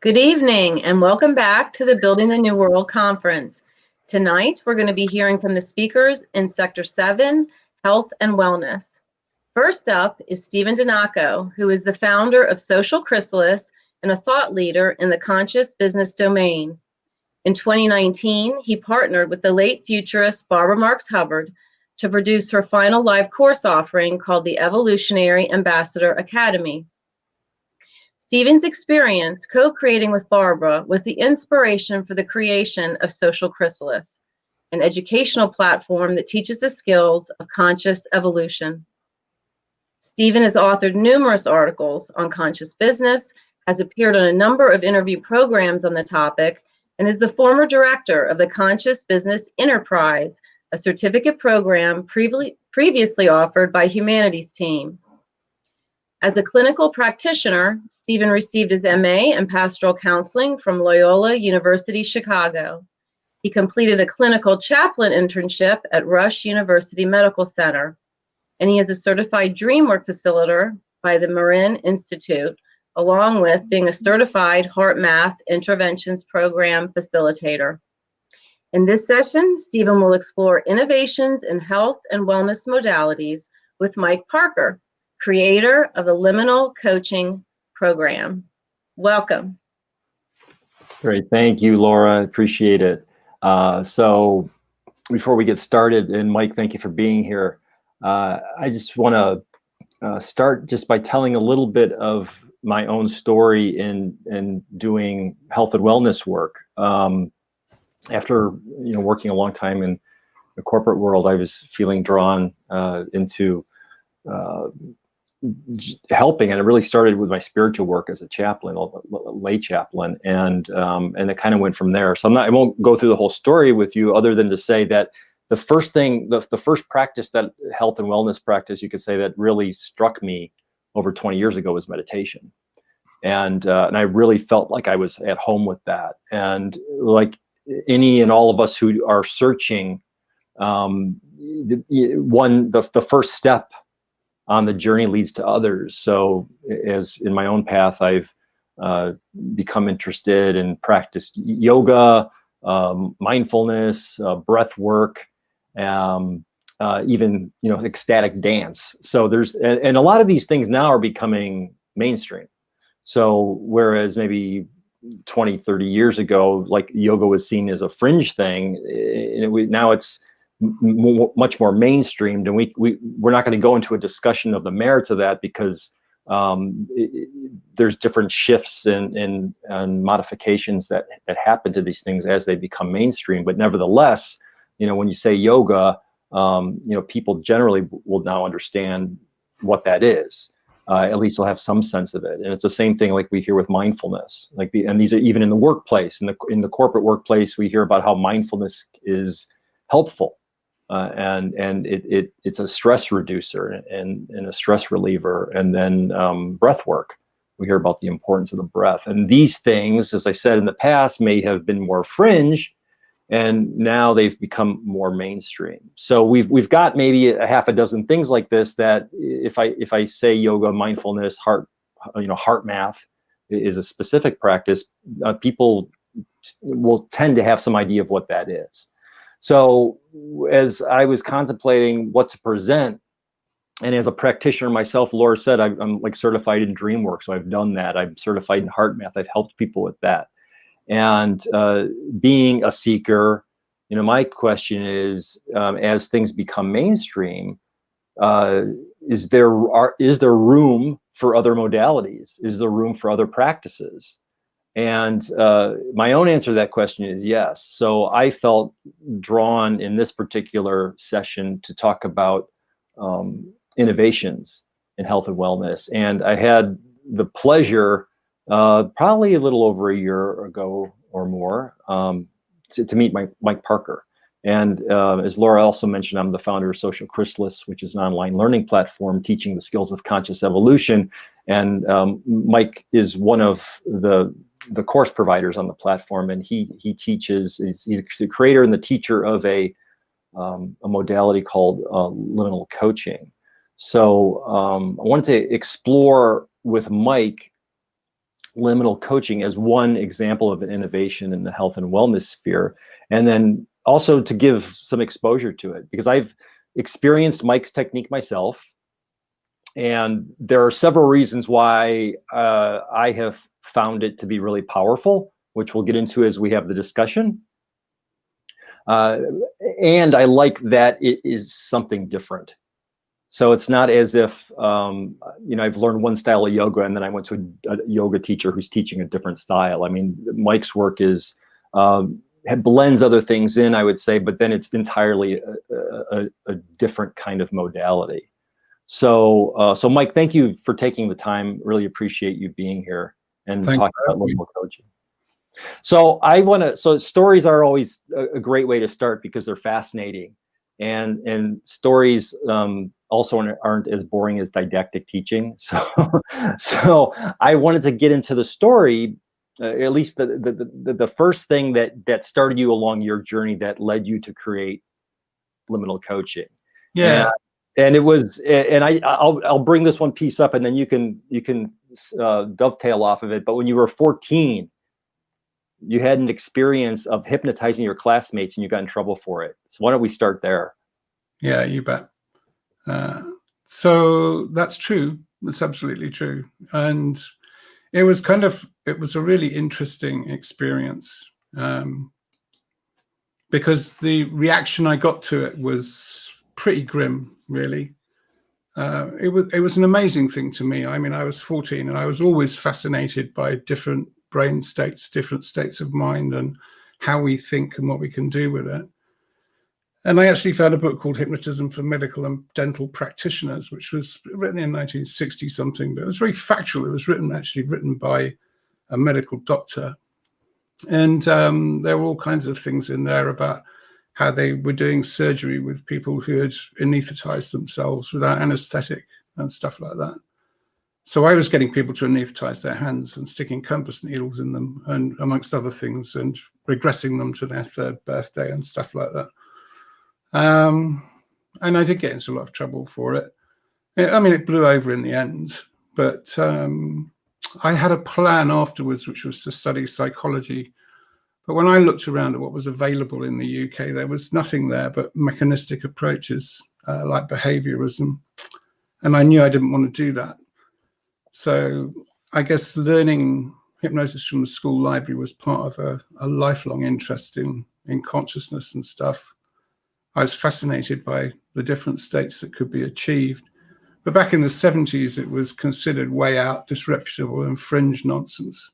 Good evening and welcome back to the Building the New World Conference. Tonight, we're going to be hearing from the speakers in Sector 7, Health and Wellness. First up is Stephen Dynako, who is the founder of Social Chrysalis and a thought leader in the conscious business domain. In 2019, he partnered with the late futurist Barbara Marx Hubbard to produce her final live course offering called the Evolutionary Ambassador Academy. Stephen's experience co-creating with Barbara was the inspiration for the creation of Social Chrysalis, an educational platform that teaches the skills of conscious evolution. Stephen has authored numerous articles on conscious business, has appeared on a number of interview programs on the topic, and is the former director of the Conscious Business Enterprise, a certificate program previously offered by Humanities Team. As a clinical practitioner, Stephen received his MA in Pastoral Counseling from Loyola University Chicago. He completed a clinical chaplain internship at Rush University Medical Center, and he is a certified DreamWork facilitator by the Marin Institute, along with being a certified Heart Math Interventions Program facilitator. In this session, Stephen will explore innovations in health and wellness modalities with Mike Parker, creator of the Liminal Coaching Program. Welcome. Great, thank you, Laura. Appreciate it. So before we get started, and Mike, thank you for being here. I just want to start just by telling a little bit of my own story in doing health and wellness work. After working a long time in the corporate world, I was feeling drawn into helping, and it really started with my spiritual work as a chaplain, a lay chaplain, and it kind of went from there. So I won't go through the whole story with you, other than to say that the first thing, the first practice, that health and wellness practice, you could say, that really struck me over 20 years ago was meditation, and I really felt like I was at home with that. And like any and all of us who are searching, the first step on the journey leads to others. So as in my own path, I've become interested and practiced yoga, mindfulness, breath work, even ecstatic dance. So and a lot of these things now are becoming mainstream. So whereas maybe 20, 30 years ago, like yoga was seen as a fringe thing, now it's much more mainstreamed, and we're not going to go into a discussion of the merits of that, because there's different shifts and modifications that happen to these things as they become mainstream. But nevertheless, when you say yoga, people generally will now understand what that is. At least they'll have some sense of it. And it's the same thing like we hear with mindfulness. And these are even in the workplace, in the corporate workplace, we hear about how mindfulness is helpful. And it's a stress reducer and a stress reliever. And then breath work, we hear about the importance of the breath. And these things, as I said in the past, may have been more fringe, and now they've become more mainstream. So we've got maybe a half a dozen things like this that if I say yoga, mindfulness, heart math is a specific practice, people will tend to have some idea of what that is. So as I was contemplating what to present, and as a practitioner myself, Laura said, I'm like certified in DreamWork, so I've done that. I'm certified in heart math. I've helped people with that. And being a seeker, my question is, as things become mainstream, is there room for other modalities? Is there room for other practices? And my own answer to that question is yes. So I felt drawn in this particular session to talk about innovations in health and wellness. And I had the pleasure, probably a little over a year ago or more, to meet Mike Parker. And as Laura also mentioned, I'm the founder of Social Chrysalis, which is an online learning platform teaching the skills of conscious evolution. And Mike is one of the course providers on the platform, and he teaches. He's the creator and the teacher of a modality called liminal coaching. So I wanted to explore with Mike liminal coaching as one example of an innovation in the health and wellness sphere, and then also to give some exposure to it, because I've experienced Mike's technique myself, and there are several reasons why I have found it to be really powerful, which we'll get into as we have the discussion. And I like that it is something different. So it's not as if, I've learned one style of yoga and then I went to a yoga teacher who's teaching a different style. I mean, Mike's work is, blends other things in, I would say, but then it's entirely a different kind of modality. So Mike, thank you for taking the time. Really appreciate you being here and talking about liminal coaching. So stories are always a great way to start because they're fascinating, and stories also aren't as boring as didactic teaching. So I wanted to get into the story, at least the first thing that started you along your journey that led you to create liminal coaching. Yeah. And it was, and I'll bring this one piece up, and then you can dovetail off of it. But when you were 14, you had an experience of hypnotizing your classmates, and you got in trouble for it. So why don't we start there? Yeah, you bet. So that's true. That's absolutely true. And it was a really interesting experience, because the reaction I got to it was pretty grim, really. It was an amazing thing to me. I mean, I was 14 and I was always fascinated by different brain states, different states of mind, and how we think and what we can do with it. And I actually found a book called Hypnotism for Medical and Dental Practitioners, which was written in 1960 something, but it was very factual. It was written by a medical doctor. And there were all kinds of things in there about how they were doing surgery with people who had anesthetized themselves without anesthetic and stuff like that. So I was getting people to anesthetize their hands and sticking compass needles in them, and amongst other things, and regressing them to their 3rd birthday and stuff like that. And I did get into a lot of trouble for it. I mean, it blew over in the end, but I had a plan afterwards, which was to study psychology. But when I looked around at what was available in the UK, there was nothing there but mechanistic approaches like behaviorism. And I knew I didn't want to do that. So I guess learning hypnosis from the school library was part of a lifelong interest in consciousness and stuff. I was fascinated by the different states that could be achieved. But back in the 70s, it was considered way out, disreputable and fringe nonsense.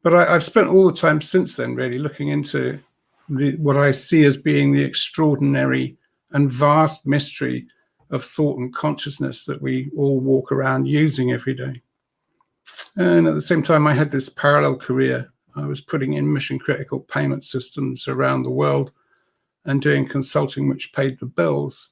But I've spent all the time since then really looking into what I see as being the extraordinary and vast mystery of thought and consciousness that we all walk around using every day. And at the same time, I had this parallel career. I was putting in mission critical payment systems around the world and doing consulting which paid the bills.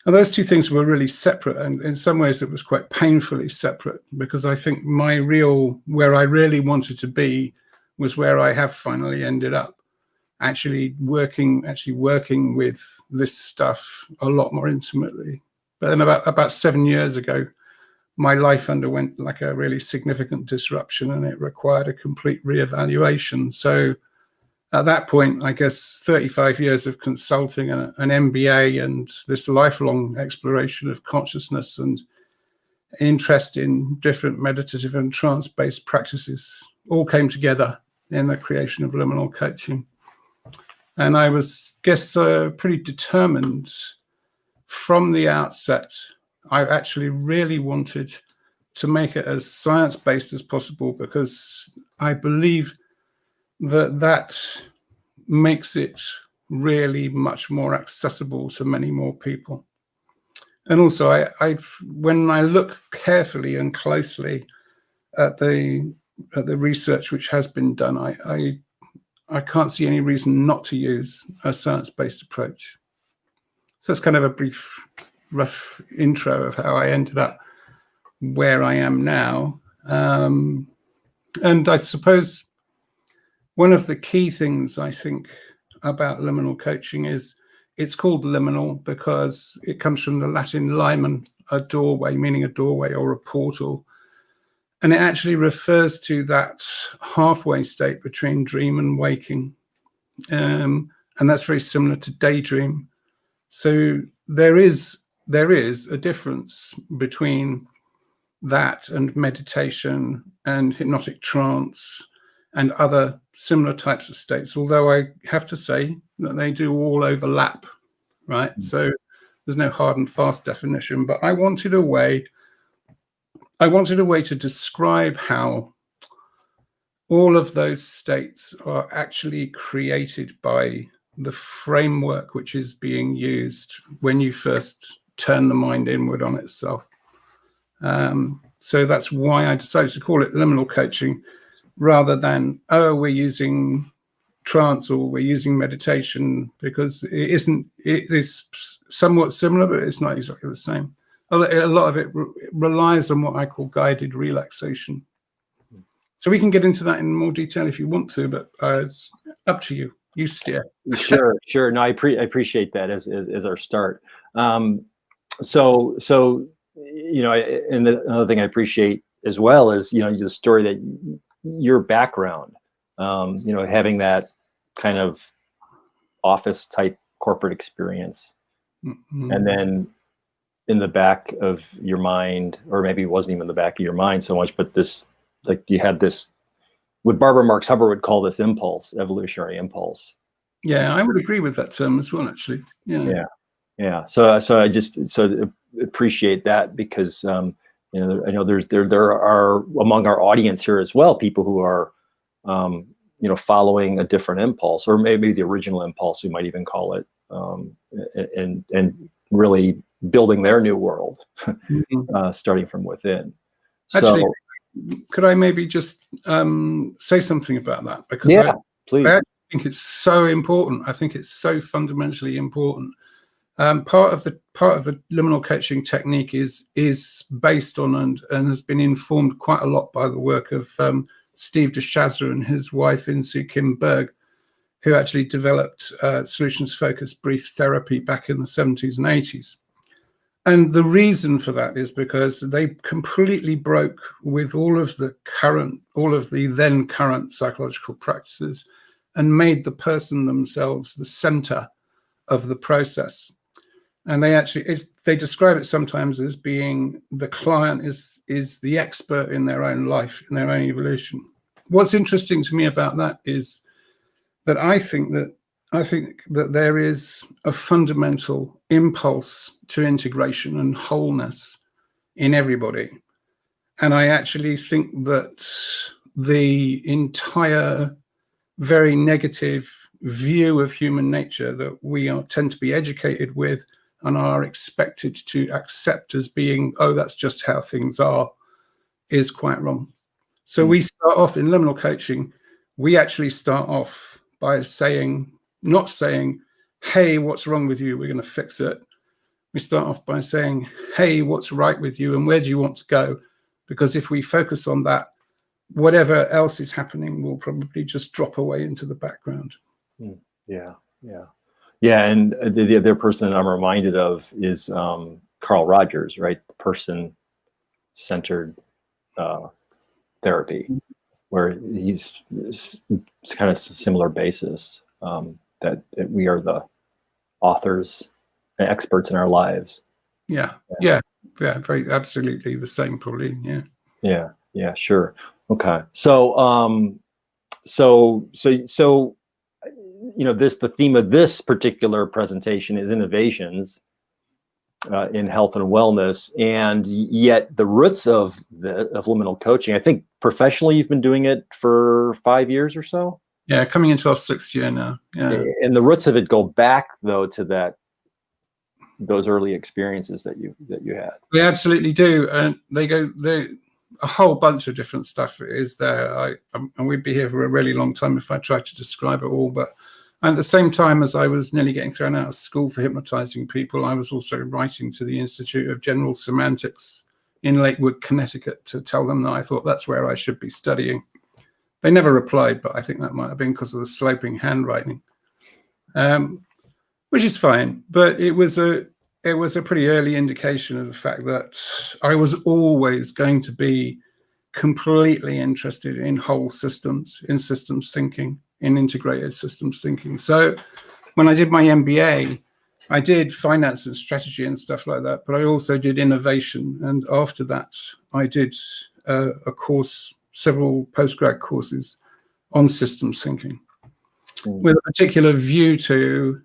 And those two things were really separate, and in some ways it was quite painfully separate, because I think where I really wanted to be was where I have finally ended up, actually working with this stuff a lot more intimately. But then about 7 years ago, my life underwent like a really significant disruption, and it required a complete reevaluation. So at that point, I guess 35 years of consulting, an MBA, and this lifelong exploration of consciousness and interest in different meditative and trance-based practices all came together in the creation of liminal coaching. And I was, pretty determined from the outset. I actually really wanted to make it as science-based as possible, because I believe that makes it really much more accessible to many more people. And also, when I look carefully and closely at the research which has been done, I can't see any reason not to use a science-based approach. So that's kind of a brief, rough intro of how I ended up where I am now. And I suppose one of the key things I think about liminal coaching is it's called liminal because it comes from the Latin limen, a doorway, meaning a doorway or a portal. And it actually refers to that halfway state between dream and waking. And that's very similar to daydream. So there is a difference between that and meditation and hypnotic trance and other similar types of states, although I have to say that they do all overlap, right? So there's no hard and fast definition, but I wanted a way to describe how all of those states are actually created by the framework which is being used when you first turn the mind inward on itself. So that's why I decided to call it liminal coaching, rather than, oh, we're using trance or we're using meditation, because it is somewhat similar, but it's not exactly the same. A lot of it relies on what I call guided relaxation. So we can get into that in more detail if you want to, but it's up to you. You steer. Sure. No, I appreciate that as our start. So you know, and another thing I appreciate as well is, you know, the story that your background, you know, having that kind of office type corporate experience, and then in the back of your mind, or maybe it wasn't even in the back of your mind so much, but this, like, you had this, what Barbara Marx Hubbard would call this impulse, evolutionary impulse. Yeah, I would agree with that term as well, actually. Yeah. So I just appreciate that, because you know, I know there are among our audience here as well people who are you know, following a different impulse, or maybe the original impulse, we might even call it, and really building their new world, starting from within. Actually, so, could I maybe just say something about that? Because please. I think it's so important. I think it's so fundamentally important. Part of the liminal coaching technique is based on and has been informed quite a lot by the work of Steve DeShazer and his wife Insoo Kim Berg, who actually developed solutions-focused brief therapy back in the 70s and 80s. And the reason for that is because they completely broke with all of the then current psychological practices and made the person themselves the center of the process. And they describe it sometimes as being the client is the expert in their own life, in their own evolution. What's interesting to me about that is that I think that there is a fundamental impulse to integration and wholeness in everybody. And I actually think that the entire very negative view of human nature that we tend to be educated with and are expected to accept as being, oh, that's just how things are, is quite wrong. So we start off in liminal coaching, we actually start off by not saying, hey, what's wrong with you? We're going to fix it. We start off by saying, hey, what's right with you and where do you want to go? Because if we focus on that, whatever else is happening will probably just drop away into the background. Yeah. And the other person that I'm reminded of is Carl Rogers, right? The person-centered therapy, where it's kind of similar basis, that we are the authors and experts in our lives. Yeah, very absolutely the same, probably. Yeah, sure. Okay, so you know, the theme of this particular presentation is innovations in health and wellness, and yet the roots of liminal coaching, I think professionally you've been doing it for 5 years or so. Yeah, coming into our 6th year now. Yeah, and the roots of it go back though to those early experiences that you had. We absolutely do, and a whole bunch of different stuff is there. And we'd be here for a really long time if I tried to describe it all. But at the same time as I was nearly getting thrown out of school for hypnotizing people, I was also writing to the Institute of General Semantics in Lakewood, Connecticut, to tell them that I thought that's where I should be studying. They never replied, but I think that might have been because of the sloping handwriting, which is fine. But it was a pretty early indication of the fact that I was always going to be completely interested in whole systems, in systems thinking, in integrated systems thinking. So when I did my MBA, I did finance and strategy and stuff like that, but I also did innovation. And after that, I did a course, several postgrad courses on systems thinking, with a particular view to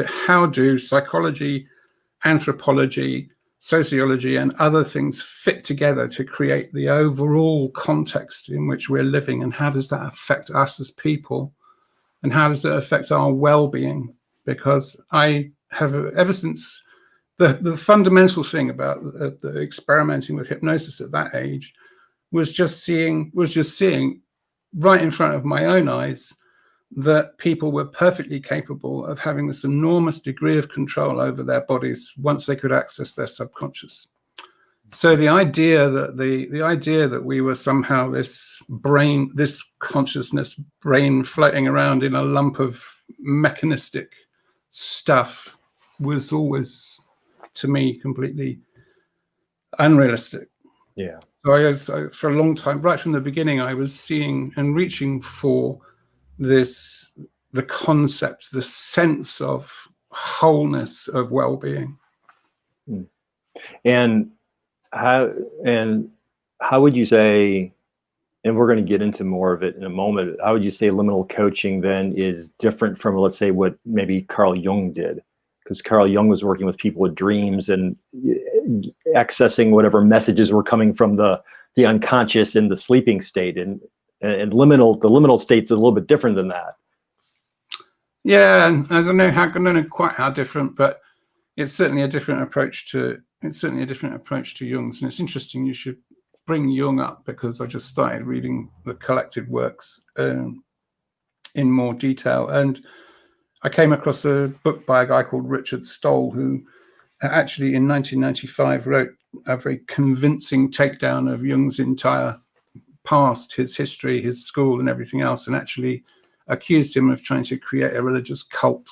how do psychology, anthropology, sociology, and other things fit together to create the overall context in which we're living, and how does that affect us as people, and how does it affect our well-being? Because I have, ever since the fundamental thing about the experimenting with hypnosis at that age was just seeing right in front of my own eyes that people were perfectly capable of having this enormous degree of control over their bodies once they could access their subconscious. So the idea that we were somehow this consciousness brain floating around in a lump of mechanistic stuff was always, to me, completely unrealistic. Yeah. So for a long time, right from the beginning, I was seeing and reaching for the concept, the sense of wholeness, of well-being. And how would you say, and we're going to get into more of it in a moment, how would you say liminal coaching then is different from, let's say, what maybe Carl Jung did? Because Carl Jung was working with people with dreams and accessing whatever messages were coming from the unconscious in the sleeping state, and the liminal state's a little bit different than that. Yeah, I don't know quite how different, but it's certainly a different approach to Jung's. And it's interesting you should bring Jung up, because I just started reading the collected works in more detail, and I came across a book by a guy called Richard Stoll, who actually in 1995 wrote a very convincing takedown of Jung's entire past, his history, his school, and everything else, and actually accused him of trying to create a religious cult.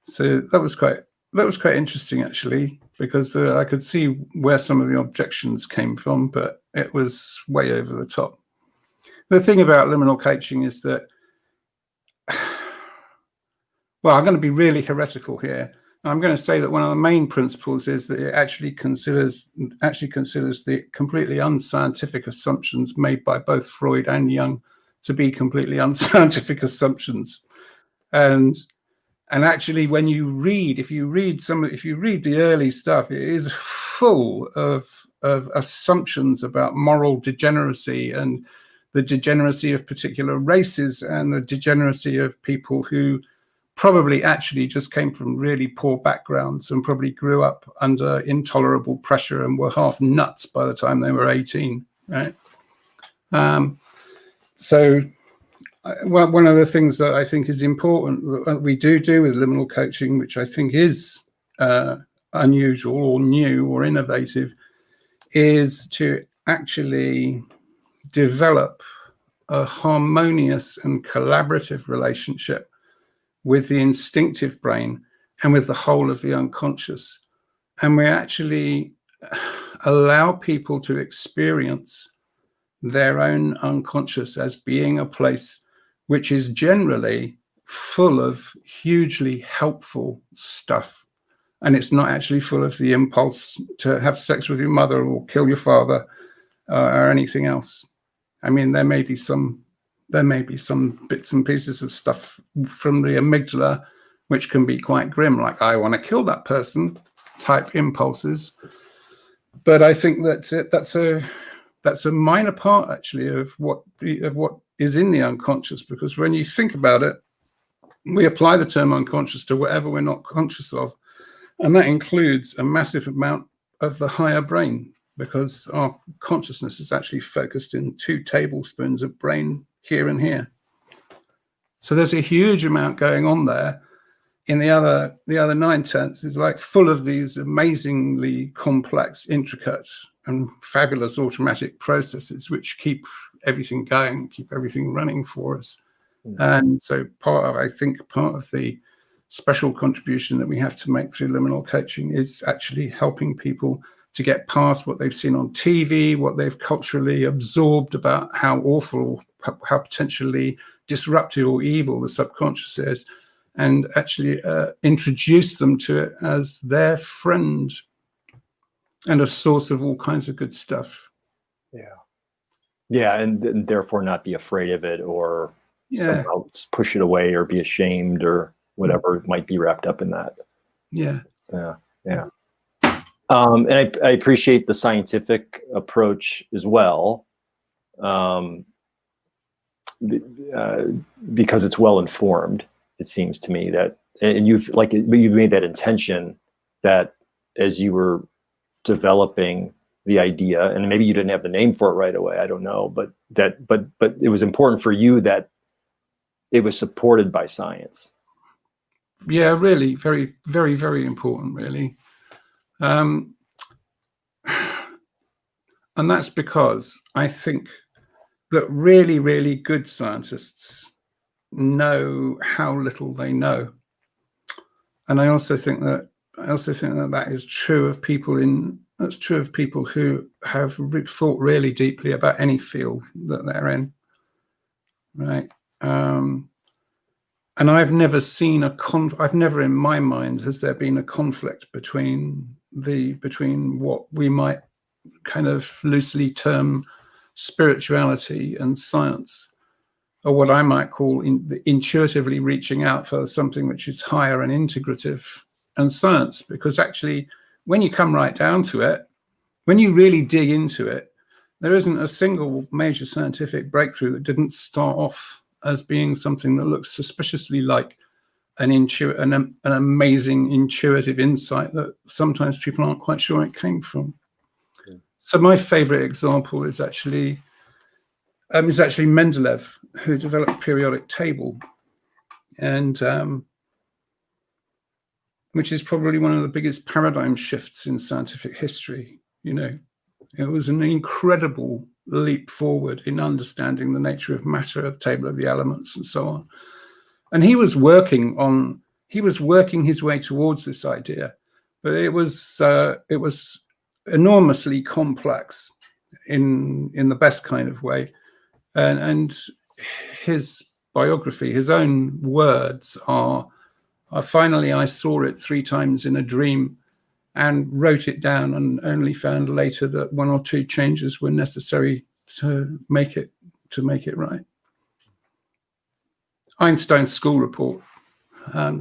So that was quite interesting, actually, because I could see where some of the objections came from, but it was way over the top. The thing about liminal coaching is that, well, I'm going to be really heretical here. I'm going to say that one of the main principles is that it actually considers the completely unscientific assumptions made by both Freud and Jung to be completely unscientific assumptions. And actually, when if you read the early stuff, it is full of assumptions about moral degeneracy and the degeneracy of particular races and the degeneracy of people who probably actually just came from really poor backgrounds and probably grew up under intolerable pressure and were half nuts by the time they were 18, right? So one of the things that I think is important that we do with liminal coaching, which I think is unusual or new or innovative, is to actually develop a harmonious and collaborative relationship with the instinctive brain and with the whole of the unconscious. And we actually allow people to experience their own unconscious as being a place which is generally full of hugely helpful stuff. And it's not actually full of the impulse to have sex with your mother or kill your father or anything else. I mean, there may be some bits and pieces of stuff from the amygdala which can be quite grim, like I want to kill that person type impulses. But I think that that's a minor part, actually, of what is in the unconscious, because when you think about it, we apply the term unconscious to whatever we're not conscious of, and that includes a massive amount of the higher brain, because our consciousness is actually focused in 2 tablespoons of brain here and here. So there's a huge amount going on there. In the other 9/10 is like full of these amazingly complex, intricate, and fabulous automatic processes which keep everything going, keep everything running for us. And so part of the special contribution that we have to make through liminal coaching is actually helping people to get past what they've seen on TV, what they've culturally absorbed about how awful, how potentially disruptive or evil the subconscious is, and actually introduce them to it as their friend and a source of all kinds of good stuff. Yeah, and therefore not be afraid of it, or somehow push it away, or be ashamed, or whatever might be wrapped up in that. Yeah. And I appreciate the scientific approach as well, because it's well informed. It seems to me that, and you've made that intention that as you were developing the idea, and maybe you didn't have the name for it right away, I don't know, but it was important for you that it was supported by science. Yeah, really, very, very, very important, really. And that's because I think that really, really good scientists know how little they know. And I also think that that is true of people who have thought really deeply about any field that they're in, right? And I've never seen I've never in my mind has there been a conflict between what we might kind of loosely term spirituality and science, or what I might call intuitively reaching out for something which is higher and integrative, and science. Because actually, when you come right down to it, when you really dig into it, there isn't a single major scientific breakthrough that didn't start off as being something that looks suspiciously like an amazing intuitive insight that sometimes people aren't quite sure it came from. So my favorite example is actually Mendeleev, who developed periodic table, and which is probably one of the biggest paradigm shifts in scientific history. You know, it was an incredible leap forward in understanding the nature of matter, of table of the elements, and so on. And he was working his way towards this idea, but it was enormously complex in the best kind of way. And his biography, his own words are finally I saw it 3 times in a dream and wrote it down, and only found later that 1 or 2 changes were necessary to make it right. Einstein's school report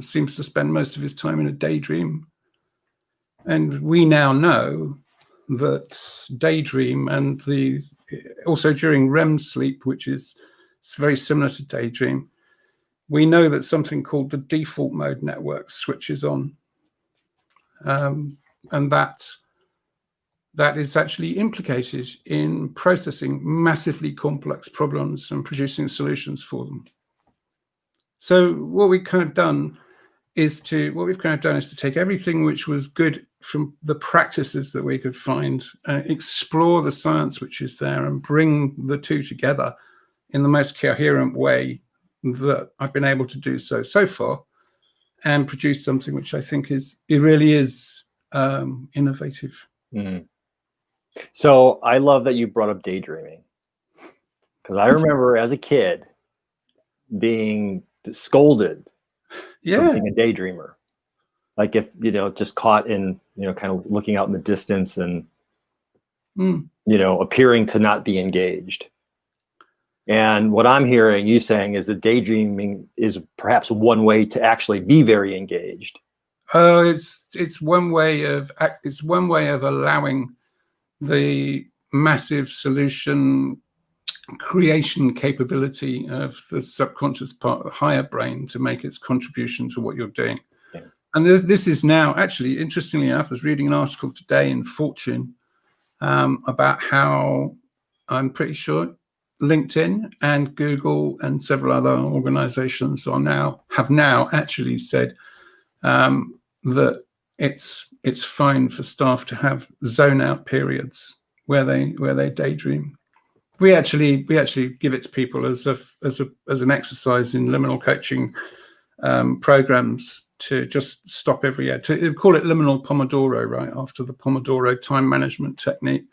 seems to spend most of his time in a daydream. And we now know that daydream, and also during REM sleep, which is very similar to daydream, we know that something called the default mode network switches on. And that is actually implicated in processing massively complex problems and producing solutions for them. So what we've kind of done is to take everything which was good from the practices that we could find, explore the science which is there, and bring the two together in the most coherent way that I've been able to do so far, and produce something which I think really is innovative. Mm. So I love that you brought up daydreaming, because I remember as a kid being scolded for being a daydreamer. Like, if, just caught in, kind of looking out in the distance and, appearing to not be engaged. And what I'm hearing you saying is that daydreaming is perhaps one way to actually be very engaged. It's one way of allowing the massive solution creation capability of the subconscious part of the higher brain to make its contribution to what you're doing. Yeah. And this is now, actually, interestingly enough, I was reading an article today in Fortune about how, I'm pretty sure, LinkedIn and Google and several other organizations have now actually said that it's fine for staff to have zone out periods where they daydream. We actually give it to people as an exercise in liminal coaching programs to just stop every ad. To call it liminal Pomodoro, right, after the Pomodoro time management technique,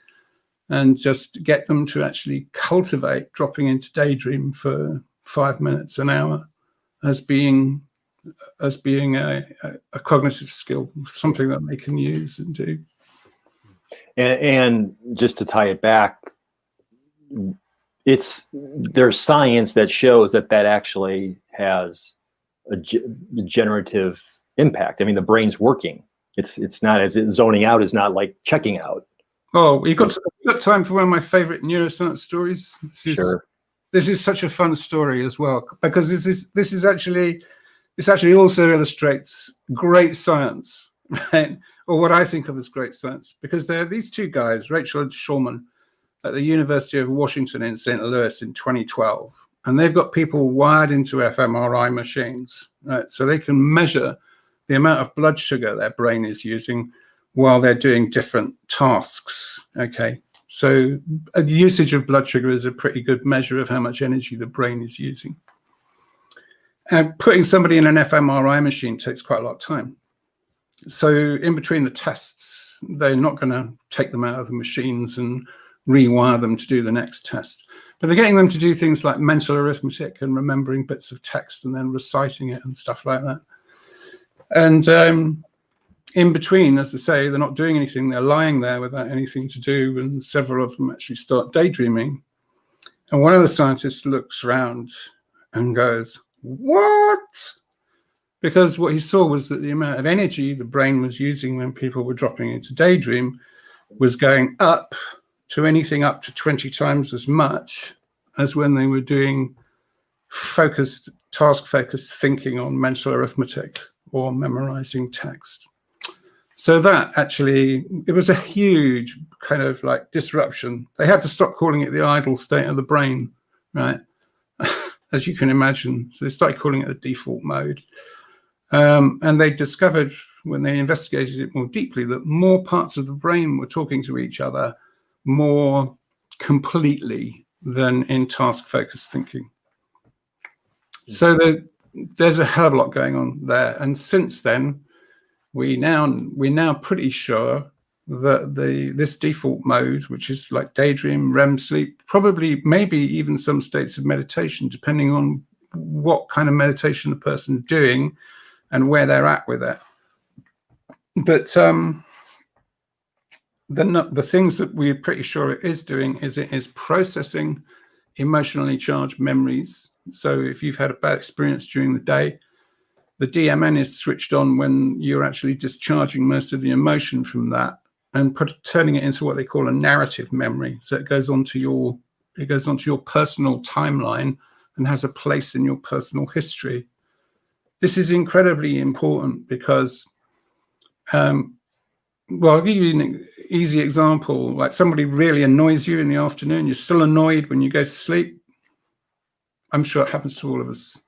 and just get them to actually cultivate dropping into daydream for 5 minutes, an hour, as being a cognitive skill, something that they can use and do. And just to tie it back, there's science that shows that actually has a generative impact. I mean, the brain's working. It's not as zoning out is not like checking out. Oh, you got time for one of my favorite neuroscience stories? This is such a fun story as well, because this actually also illustrates great science, right? Or what I think of as great science, because there are these two guys, Rachel and Shulman, at the University of Washington in St. Louis in 2012, and they've got people wired into fMRI machines, right? So they can measure the amount of blood sugar their brain is using while they're doing different tasks. Okay, so the usage of blood sugar is a pretty good measure of how much energy the brain is using. And putting somebody in an fMRI machine takes quite a lot of time. So in between the tests, they're not going to take them out of the machines and rewire them to do the next test. But they're getting them to do things like mental arithmetic and remembering bits of text and then reciting it and stuff like that. And in between, as I say, they're not doing anything. They're lying there without anything to do, and several of them actually start daydreaming. And one of the scientists looks around and goes, "What?" Because what he saw was that the amount of energy the brain was using when people were dropping into daydream was going up to anything up to 20 times as much as when they were doing task-focused thinking on mental arithmetic or memorizing text. So that actually, it was a huge kind of like disruption. They had to stop calling it the idle state of the brain, right? As you can imagine. So they started calling it the default mode. And they discovered, when they investigated it more deeply, that more parts of the brain were talking to each other more completely than in task-focused thinking. So there's a hell of a lot going on there. And since then, we're now pretty sure that this default mode, which is like daydream, REM sleep, probably maybe even some states of meditation, depending on what kind of meditation the person's doing and where they're at with it. But the things that we're pretty sure it is doing is it is processing emotionally charged memories. So if you've had a bad experience during the day, the DMN is switched on when you're actually discharging most of the emotion from that and turning it into what they call a narrative memory. So it goes onto your personal timeline and has a place in your personal history. This is incredibly important because, well, I'll give you an easy example. Like somebody really annoys you in the afternoon, you're still annoyed when you go to sleep. I'm sure it happens to all of us.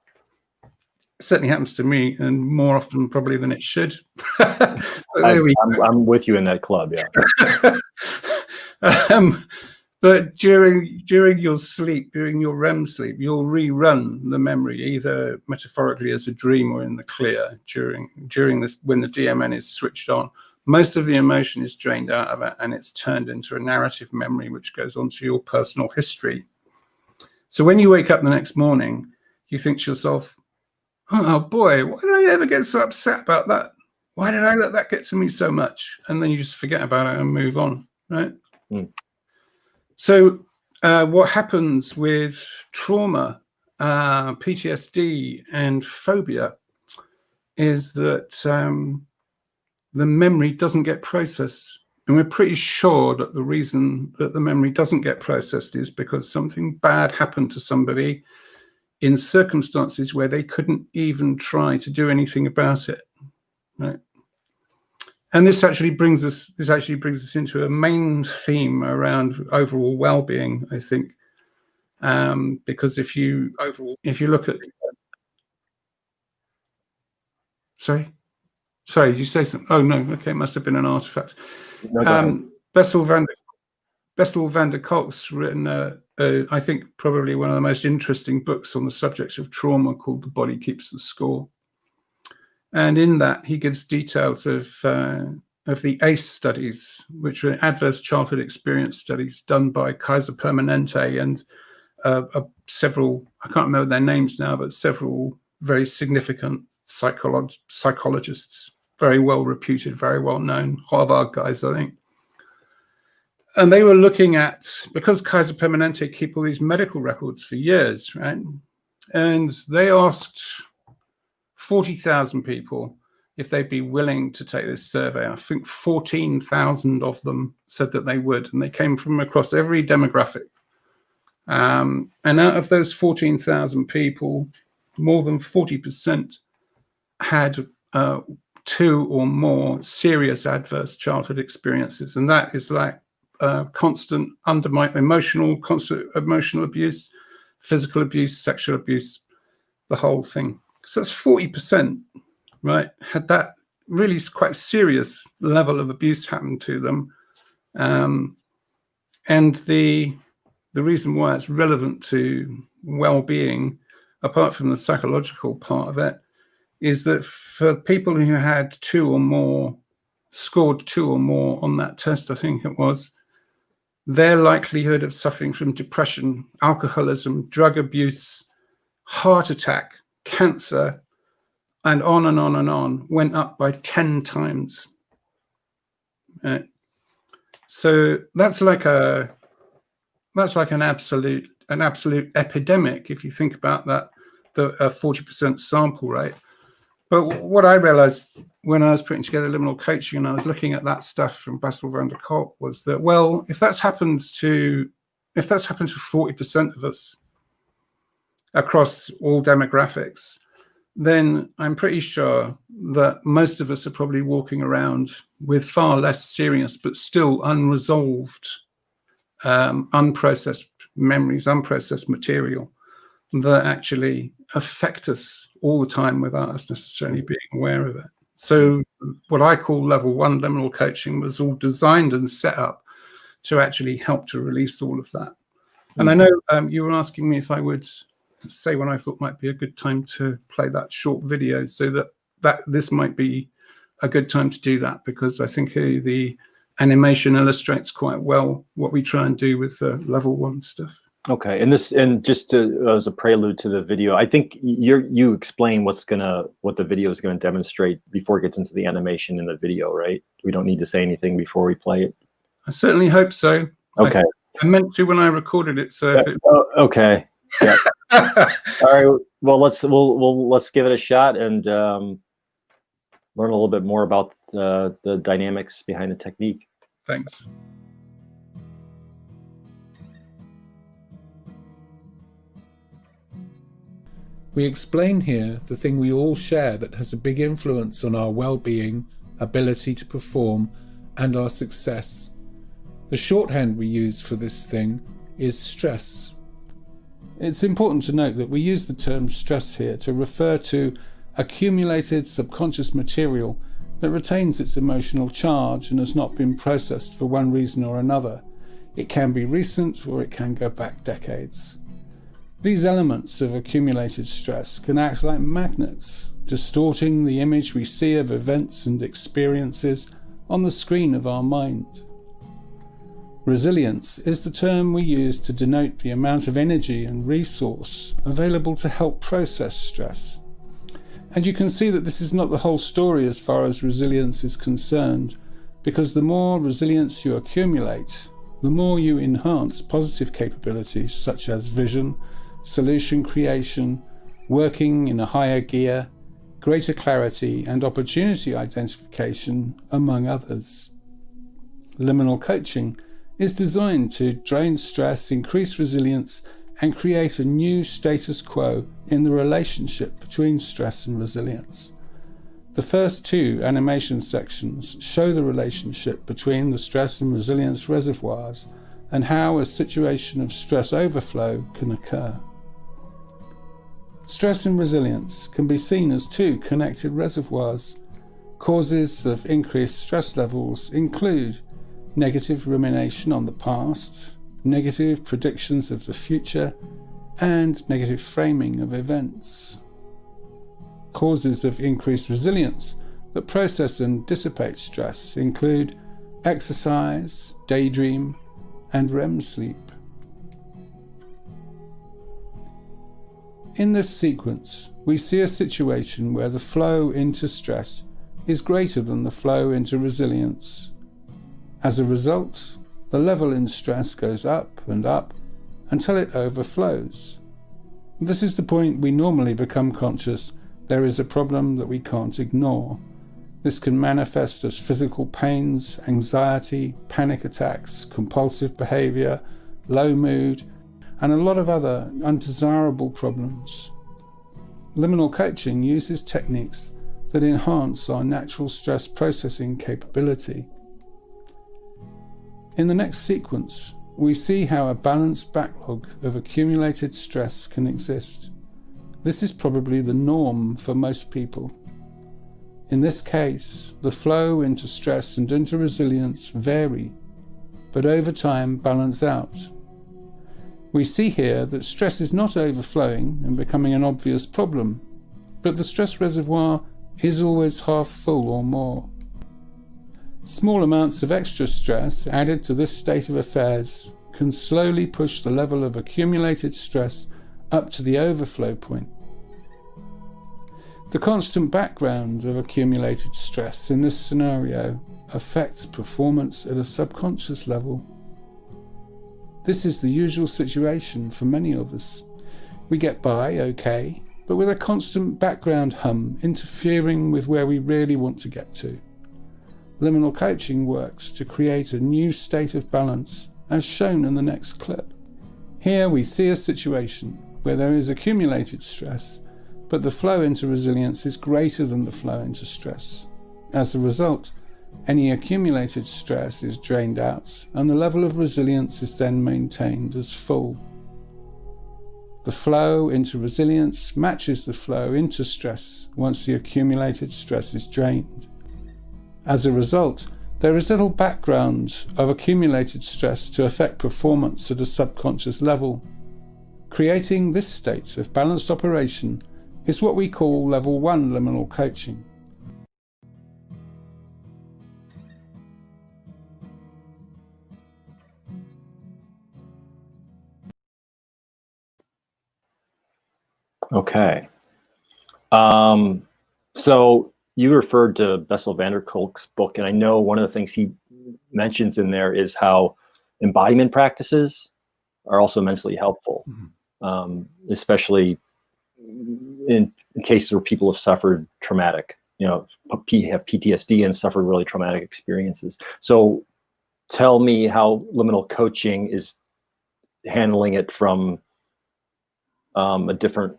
It certainly happens to me, and more often probably than it should. I'm with you in that club, yeah. But during your sleep, during your REM sleep, you'll rerun the memory, either metaphorically as a dream or in the clear during this, when the DMN is switched on. Most of the emotion is drained out of it, and it's turned into a narrative memory, which goes onto your personal history. So when you wake up the next morning, you think to yourself, "Oh boy, why did I ever get so upset about that? Why did I let that get to me so much?" And then you just forget about it and move on, right? Mm. So what happens with trauma, PTSD, and phobia is that the memory doesn't get processed. And we're pretty sure that the reason that the memory doesn't get processed is because something bad happened to somebody in circumstances where they couldn't even try to do anything about it, right? And this actually brings us into a main theme around overall well-being, I think, because if you look at, sorry, did you say something? Oh no, okay, it must have been an artifact. No, Bessel van der Kolk's written, I think, probably one of the most interesting books on the subject of trauma, called "The Body Keeps the Score." And in that, he gives details of the ACE studies, which were adverse childhood experience studies done by Kaiser Permanente and several, I can't remember their names now, but several very significant psychologists, very well reputed, very well known, Harvard guys, I think. And they were looking at, because Kaiser Permanente keep all these medical records for years, right? And they asked 40,000 people if they'd be willing to take this survey. I think 14,000 of them said that they would, and they came from across every demographic. And out of those 14,000 people, more than 40% had 2 or more serious adverse childhood experiences. And that is like constant emotional abuse, physical abuse, sexual abuse, the whole thing. So that's 40%, right? Had that really quite serious level of abuse happen to them. And the reason why it's relevant to well-being, apart from the psychological part of it, is that for people who had 2 or more, scored 2 or more on that test, I think it was, their likelihood of suffering from depression, alcoholism, drug abuse, heart attack, cancer, and on and on and on went up by 10 times. So that's like an absolute epidemic if you think about that, the 40% sample rate. But what I realized when I was putting together liminal coaching and I was looking at that stuff from Bessel van der Kolk was that, well, if that's happened to 40% of us across all demographics, then I'm pretty sure that most of us are probably walking around with far less serious but still unresolved, unprocessed memories, unprocessed material that actually affect us all the time without us necessarily being aware of it. So what I call level 1 liminal coaching was all designed and set up to actually help to release all of that. And I know you were asking me if I would say when I thought might be a good time to play that short video, so that this might be a good time to do that, because I think the animation illustrates quite well what we try and do with the level 1 stuff. Okay, and just as a prelude to the video, I think you explain what the video is gonna demonstrate before it gets into the animation in the video, right? We don't need to say anything before we play it. I certainly hope so. Okay. I meant to when I recorded it. So okay. Yeah. All right. Well, let's give it a shot and learn a little bit more about the dynamics behind the technique. Thanks. We explain here the thing we all share that has a big influence on our well-being, ability to perform, and our success. The shorthand we use for this thing is stress. It's important to note that we use the term stress here to refer to accumulated subconscious material that retains its emotional charge and has not been processed for one reason or another. It can be recent or it can go back decades. These elements of accumulated stress can act like magnets, distorting the image we see of events and experiences on the screen of our mind. Resilience is the term we use to denote the amount of energy and resource available to help process stress. And you can see that this is not the whole story as far as resilience is concerned, because the more resilience you accumulate, the more you enhance positive capabilities such as vision, solution creation, working in a higher gear, greater clarity and opportunity identification, among others. Liminal coaching is designed to drain stress, increase resilience, and create a new status quo in the relationship between stress and resilience. The first 2 animation sections show the relationship between the stress and resilience reservoirs and how a situation of stress overflow can occur. Stress and resilience can be seen as 2 connected reservoirs. Causes of increased stress levels include negative rumination on the past, negative predictions of the future, and negative framing of events. causes of increased resilience that process and dissipate stress include exercise, daydream, and REM sleep. In this sequence, we see a situation where the flow into stress is greater than the flow into resilience. As a result, the level in stress goes up and up until it overflows. This is the point we normally become conscious there is a problem that we can't ignore. This can manifest as physical pains, anxiety, panic attacks, compulsive behavior, low mood, and a lot of other undesirable problems. Liminal coaching uses techniques that enhance our natural stress processing capability. In the next sequence, we see how a balanced backlog of accumulated stress can exist. This is probably the norm for most people. In this case, the flow into stress and into resilience vary, but over time balance out. We see here that stress is not overflowing and becoming an obvious problem, but the stress reservoir is always half full or more. Small amounts of extra stress added to this state of affairs can slowly push the level of accumulated stress up to the overflow point. The constant background of accumulated stress in this scenario affects performance at a subconscious level. This is the usual situation for many of us. We get by okay, but with a constant background hum interfering with where we really want to get to. Liminal coaching works to create a new state of balance, as shown in the next clip. Here we see a situation where there is accumulated stress, but the flow into resilience is greater than the flow into stress. As a result, any accumulated stress is drained out, and the level of resilience is then maintained as full. The flow into resilience matches the flow into stress once the accumulated stress is drained. As a result, there is little background of accumulated stress to affect performance at a subconscious level. Creating this state of balanced operation is what we call level 1 liminal coaching. Okay. So you referred to Bessel van der Kolk's book, and I know one of the things he mentions in there is how embodiment practices are also immensely helpful, especially in cases where people have suffered traumatic, have PTSD and suffered really traumatic experiences. So tell me how liminal coaching is handling it from a different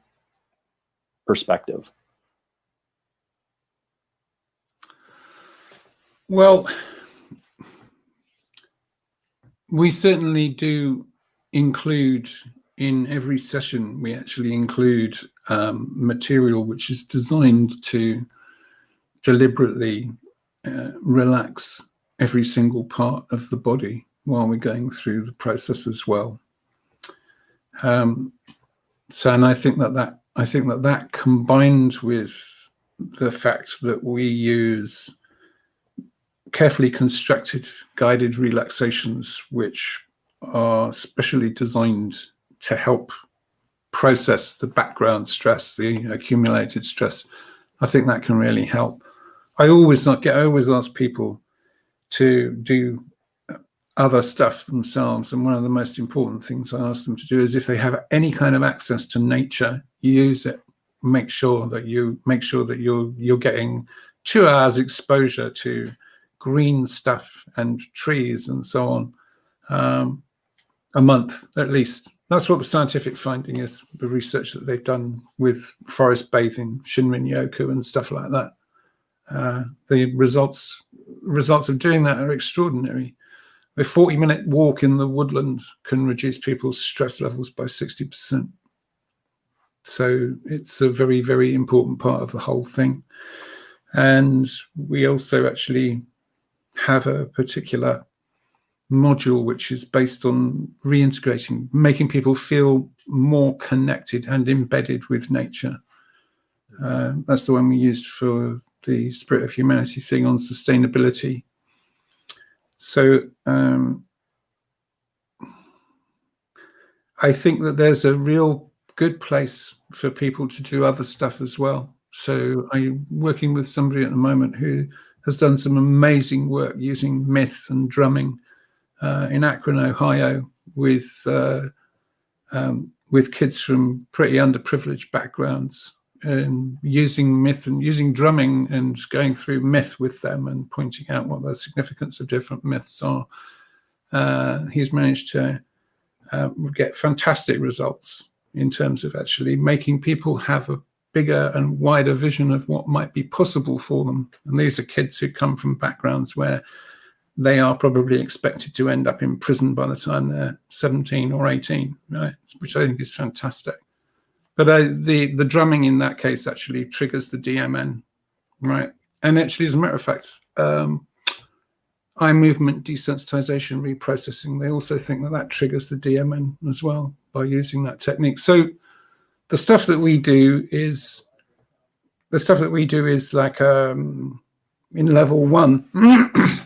perspective. Well, we certainly do include in every session, we actually include material which is designed to deliberately relax every single part of the body while we're going through the process as well. And I think that combined with the fact that we use carefully constructed guided relaxations, which are specially designed to help process the background stress, the accumulated stress, I think that can really help. I always ask people to do other stuff themselves, and one of the most important things I ask them to do is, if they have any kind of access to nature, use it. Make sure that you're getting 2 hours exposure to green stuff and trees and so on, a month at least. That's what the scientific finding is, the research that they've done with forest bathing, Shinrin-yoku and stuff like that. The results of doing that are extraordinary. A 40-minute walk in the woodland can reduce people's stress levels by 60%. So it's a very, very important part of the whole thing. And we also actually have a particular module which is based on reintegrating, making people feel more connected and embedded with nature. That's the one we used for the Spirit of Humanity thing on sustainability. So I think that there's a real good place for people to do other stuff as well. So I'm working with somebody at the moment who has done some amazing work using myth and drumming in Akron, Ohio, with kids from pretty underprivileged backgrounds, and using myth and using drumming and going through myth with them and pointing out what the significance of different myths are. He's managed to get fantastic results in terms of actually making people have a bigger and wider vision of what might be possible for them. And these are kids who come from backgrounds where they are probably expected to end up in prison by the time they're 17 or 18, right? Which I think is fantastic. But the drumming in that case actually triggers the DMN, right? And actually, as a matter of fact, eye movement desensitization reprocessing, they also think that triggers the DMN as well by using that technique. So the stuff that we do is like in level 1,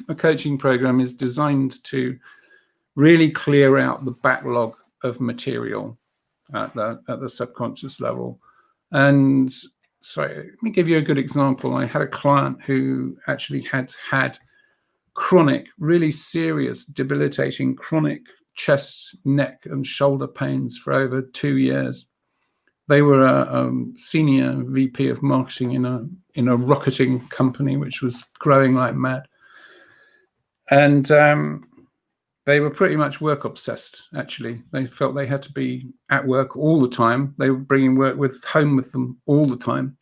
a coaching program is designed to really clear out the backlog of material at the subconscious level. And sorry, let me give you a good example. I had a client who actually had chronic, really serious, debilitating chronic chest, neck, and shoulder pains for over 2 years. They were a senior VP of marketing in a rocketing company which was growing like mad, and they were pretty much work obsessed. Actually, they felt they had to be at work all the time. They were bringing work home with them all the time,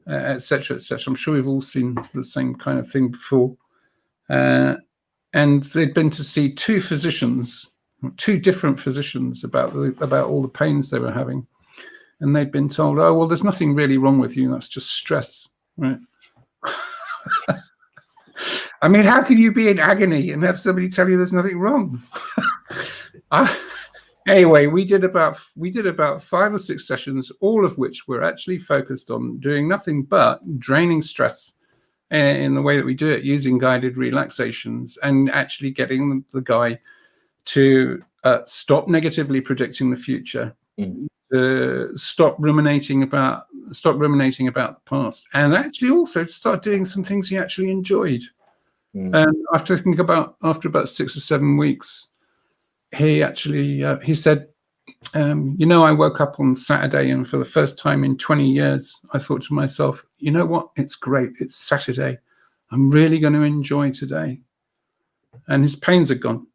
etc., etc. I'm sure we've all seen the same kind of thing before. And they'd been to see two different physicians about all the pains they were having. And they'd been told, oh, well, there's nothing really wrong with you. That's just stress, right? I mean, how can you be in agony and have somebody tell you there's nothing wrong? Anyway, we did about 5 or 6 sessions, all of which were actually focused on doing nothing but draining stress in the way that we do it, using guided relaxations, and actually getting the guy to stop negatively predicting the future. Stop ruminating about the past, and actually also start doing some things he actually enjoyed. And after about 6 or 7 weeks, he said, I woke up on Saturday, and for the first time in 20 years, I thought to myself, you know what? It's great. It's Saturday. I'm really going to enjoy today. And his pains are gone.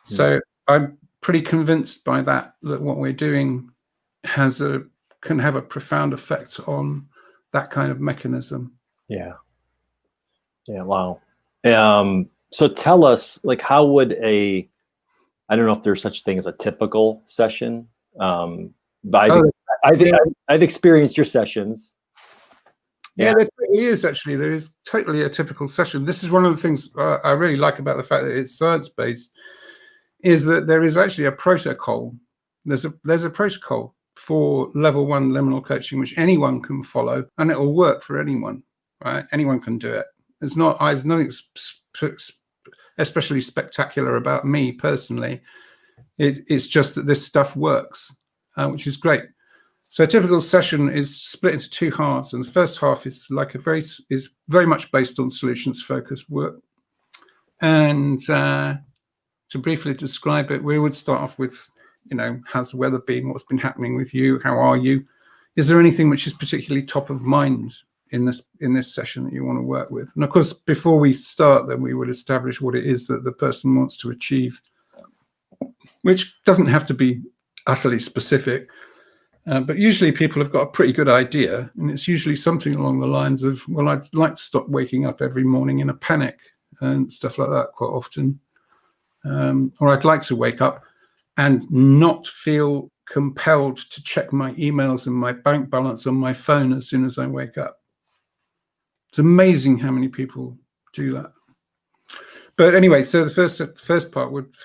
So I'm pretty convinced by that what we're doing can have a profound effect on that kind of mechanism. Yeah. Wow. So tell us, like, how would I don't know if there's such thing as a typical session, but I've experienced your sessions. Yeah, there totally is, actually. There is totally a typical session. This is one of the things I really like about the fact that it's science-based, is that there is actually a protocol. There's a protocol for level 1 liminal coaching, which anyone can follow, and it will work for anyone, right? Anyone can do it. There's nothing especially spectacular about me personally. It's just that this stuff works, which is great. So a typical session is split into 2 halves, and the first half is very much based on solutions focused work. And to briefly describe it, we would start off with, how's the weather been? What's been happening with you? How are you? Is there anything which is particularly top of mind in this session that you want to work with? And of course, before we start, then we would establish what it is that the person wants to achieve, which doesn't have to be utterly specific. But usually people have got a pretty good idea, and it's usually something along the lines of, well, I'd like to stop waking up every morning in a panic and stuff like that quite often. Or I'd like to wake up and not feel compelled to check my emails and my bank balance on my phone as soon as I wake up. It's amazing how many people do that. But anyway, so the first part would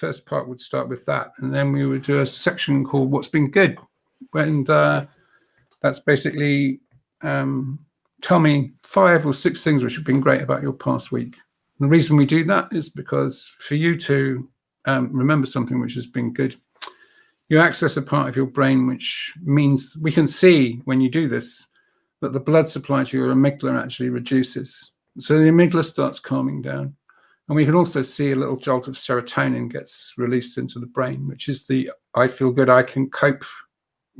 start with that, and then we would do a section called "What's Been Good," and that's basically tell me 5 or 6 things which have been great about your past week. And the reason we do that is because for you to remember something which has been good, you access a part of your brain which means we can see when you do this that the blood supply to your amygdala actually reduces. So the amygdala starts calming down. And we can also see a little jolt of serotonin gets released into the brain, which is the I feel good, I can cope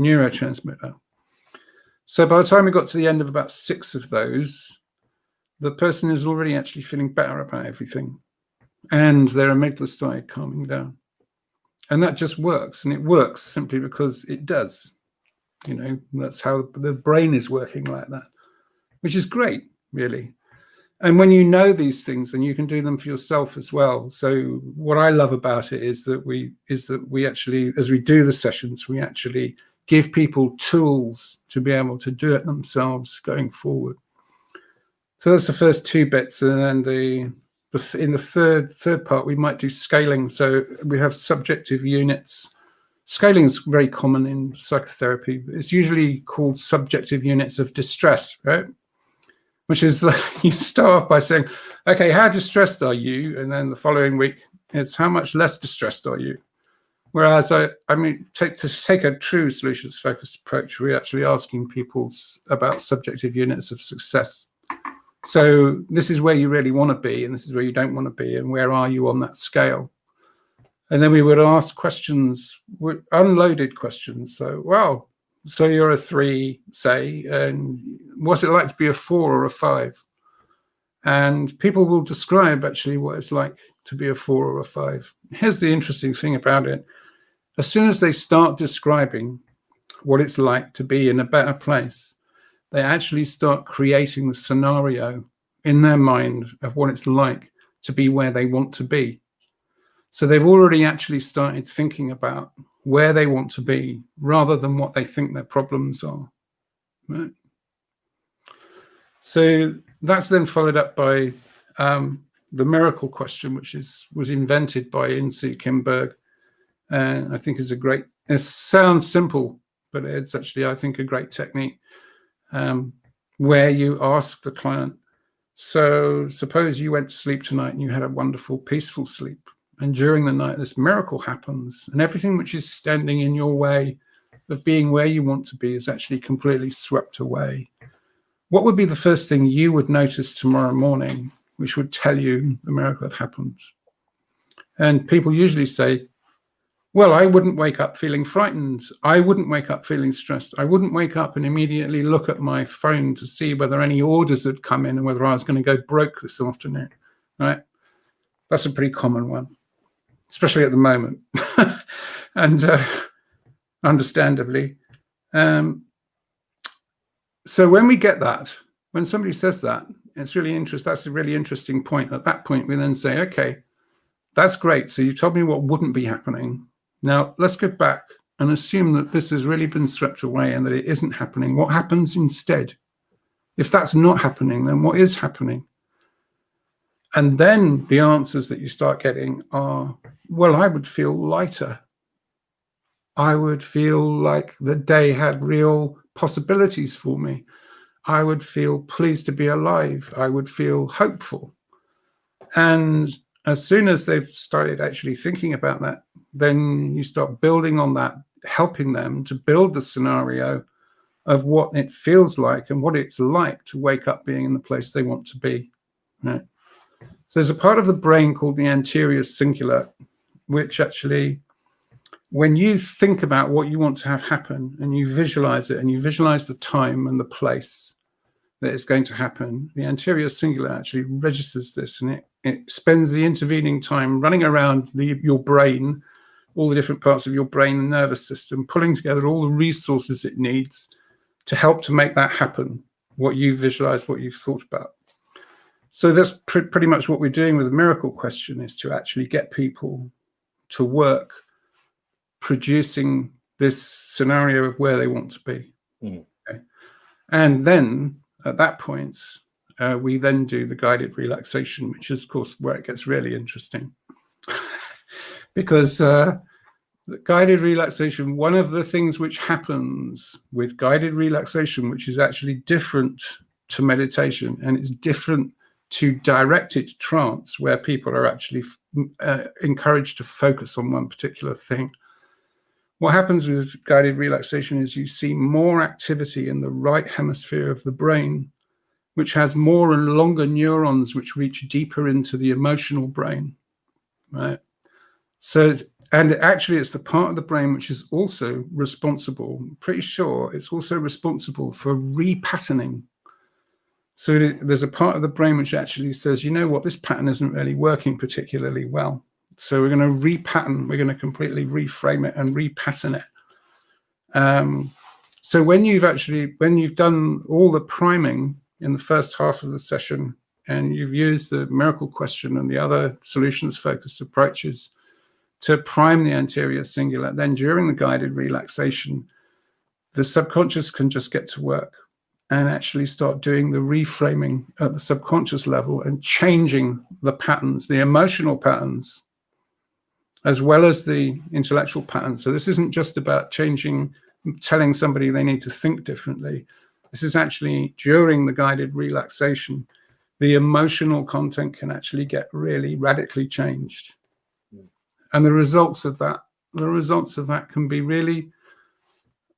neurotransmitter. So by the time we got to the end of about 6 of those, the person is already actually feeling better about everything. And their amygdala started calming down. And that just works. And it works simply because it does. You know, that's how the brain is working like that, which is great, really. And when you know these things, then you can do them for yourself as well. So what I love about it is that we actually, as we do the sessions, we actually give people tools to be able to do it themselves going forward. So that's the first 2 bits, and then in the third part we might do scaling. So we have subjective units. Scaling is very common in psychotherapy. It's usually called subjective units of distress, right? Which is like you start off by saying, okay, how distressed are you? And then the following week, it's how much less distressed are you? Whereas to take a true solutions-focused approach, we're actually asking people about subjective units of success. So this is where you really want to be, and this is where you don't want to be, and where are you on that scale? And then we would ask questions, unloaded questions. So, wow, so you're a 3, say, and what's it like to be a 4 or a 5? And people will describe actually what it's like to be a 4 or a 5. Here's the interesting thing about it. As soon as they start describing what it's like to be in a better place, they actually start creating the scenario in their mind of what it's like to be where they want to be. So they've already actually started thinking about where they want to be rather than what they think their problems are. Right? So that's then followed up by the miracle question, which was invented by Insoo Kim Berg. And I think is it sounds simple, but it's actually, I think, a great technique where you ask the client, so suppose you went to sleep tonight and you had a wonderful, peaceful sleep. And during the night, this miracle happens, and everything which is standing in your way of being where you want to be is actually completely swept away. What would be the first thing you would notice tomorrow morning, which would tell you the miracle had happened? And people usually say, well, I wouldn't wake up feeling frightened. I wouldn't wake up feeling stressed. I wouldn't wake up and immediately look at my phone to see whether any orders had come in and whether I was going to go broke this afternoon, right? That's a pretty common one, especially at the moment, and understandably. So when we get that, when somebody says that, it's really interesting. That's a really interesting point. At that point, we then say, okay, that's great. So you told me what wouldn't be happening. Now let's go back and assume that this has really been swept away and that it isn't happening. What happens instead? If that's not happening, then what is happening? And then the answers that you start getting are, well, I would feel lighter. I would feel like the day had real possibilities for me. I would feel pleased to be alive. I would feel hopeful. And as soon as they've started actually thinking about that, then you start building on that, helping them to build the scenario of what it feels like and what it's like to wake up being in the place they want to be. Right? So there's a part of the brain called the anterior cingulate, which actually, when you think about what you want to have happen and you visualize it and you visualize the time and the place that it's going to happen, the anterior cingulate actually registers this, and it spends the intervening time running around your brain, all the different parts of your brain and nervous system, pulling together all the resources it needs to help to make that happen, what you visualize, what you've thought about. So that's pretty much what we're doing with the miracle question, is to actually get people to work producing this scenario of where they want to be. Okay. And then at that point, we then do the guided relaxation, which is, of course, where it gets really interesting. Because guided relaxation, one of the things which happens with guided relaxation, which is actually different to meditation and it's different to directed trance, where people are actually encouraged to focus on one particular thing. What happens with guided relaxation is you see more activity in the right hemisphere of the brain, which has more and longer neurons which reach deeper into the emotional brain, right? So, and actually it's the part of the brain which is also responsible, I'm pretty sure it's also responsible for repatterning. So there's a part of the brain which actually says, you know what, this pattern isn't really working particularly well. So we're going to repattern, we're going to completely reframe it and repattern it. So when you've done all the priming in the first half of the session and you've used the miracle question and the other solutions focused approaches to prime the anterior cingulate, then during the guided relaxation, the subconscious can just get to work and actually start doing the reframing at the subconscious level and changing the patterns, the emotional patterns, as well as the intellectual patterns. So this isn't just about changing, telling somebody they need to think differently. This is actually during the guided relaxation, the emotional content can actually get really radically changed. And the results of that can be really,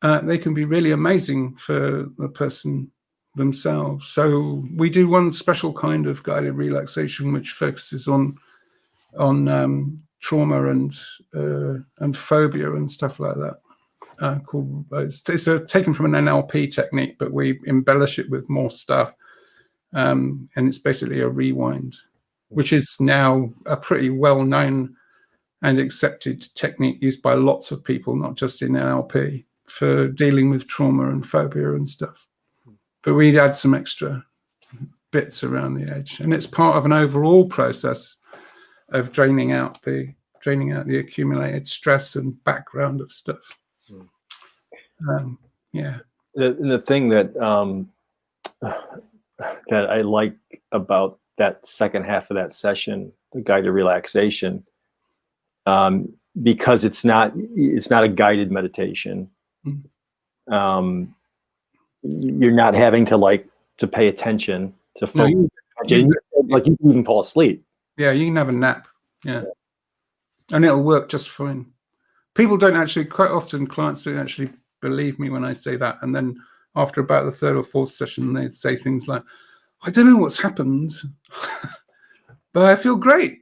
they can be really amazing for the person themselves. So we do one special kind of guided relaxation which focuses on trauma and phobia and stuff like that. It's taken from an NLP technique, but we embellish it with more stuff, and it's basically a rewind, which is now a pretty well-known and accepted technique used by lots of people, not just in NLP, for dealing with trauma and phobia and stuff. But we'd add some extra bits around the edge, and it's part of an overall process of draining out the accumulated stress and background of stuff. Yeah. The thing that that I like about that second half of that session, the guided relaxation, because it's not a guided meditation. You're not having to pay attention to focus. Like you can even fall asleep. Yeah, you can have a nap. Yeah. And it'll work just fine. People don't actually, quite often clients don't actually believe me when I say that. And then after about the third or fourth session, they say things like, I don't know what's happened, but I feel great.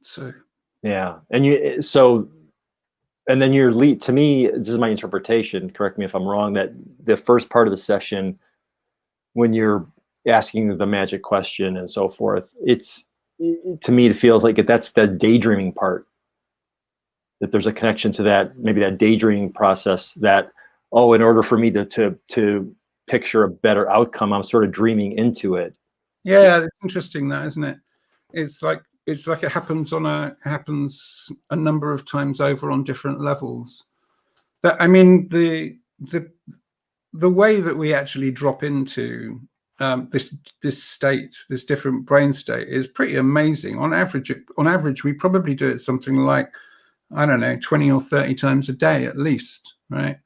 So. Yeah. And then your lead, to me, this is my interpretation, correct me if I'm wrong, that the first part of the session, when you're asking the magic question and so forth, to me, it feels like that's the daydreaming part, that there's a connection to that, maybe that daydreaming process that, in order for me to picture a better outcome, I'm sort of dreaming into it. Yeah, it's interesting that, isn't it? It's like it happens a number of times over on different levels. But I mean, the way that we actually drop into this state, this different brain state, is pretty amazing. On average, we probably do it something like, I don't know, 20 or 30 times a day at least, right?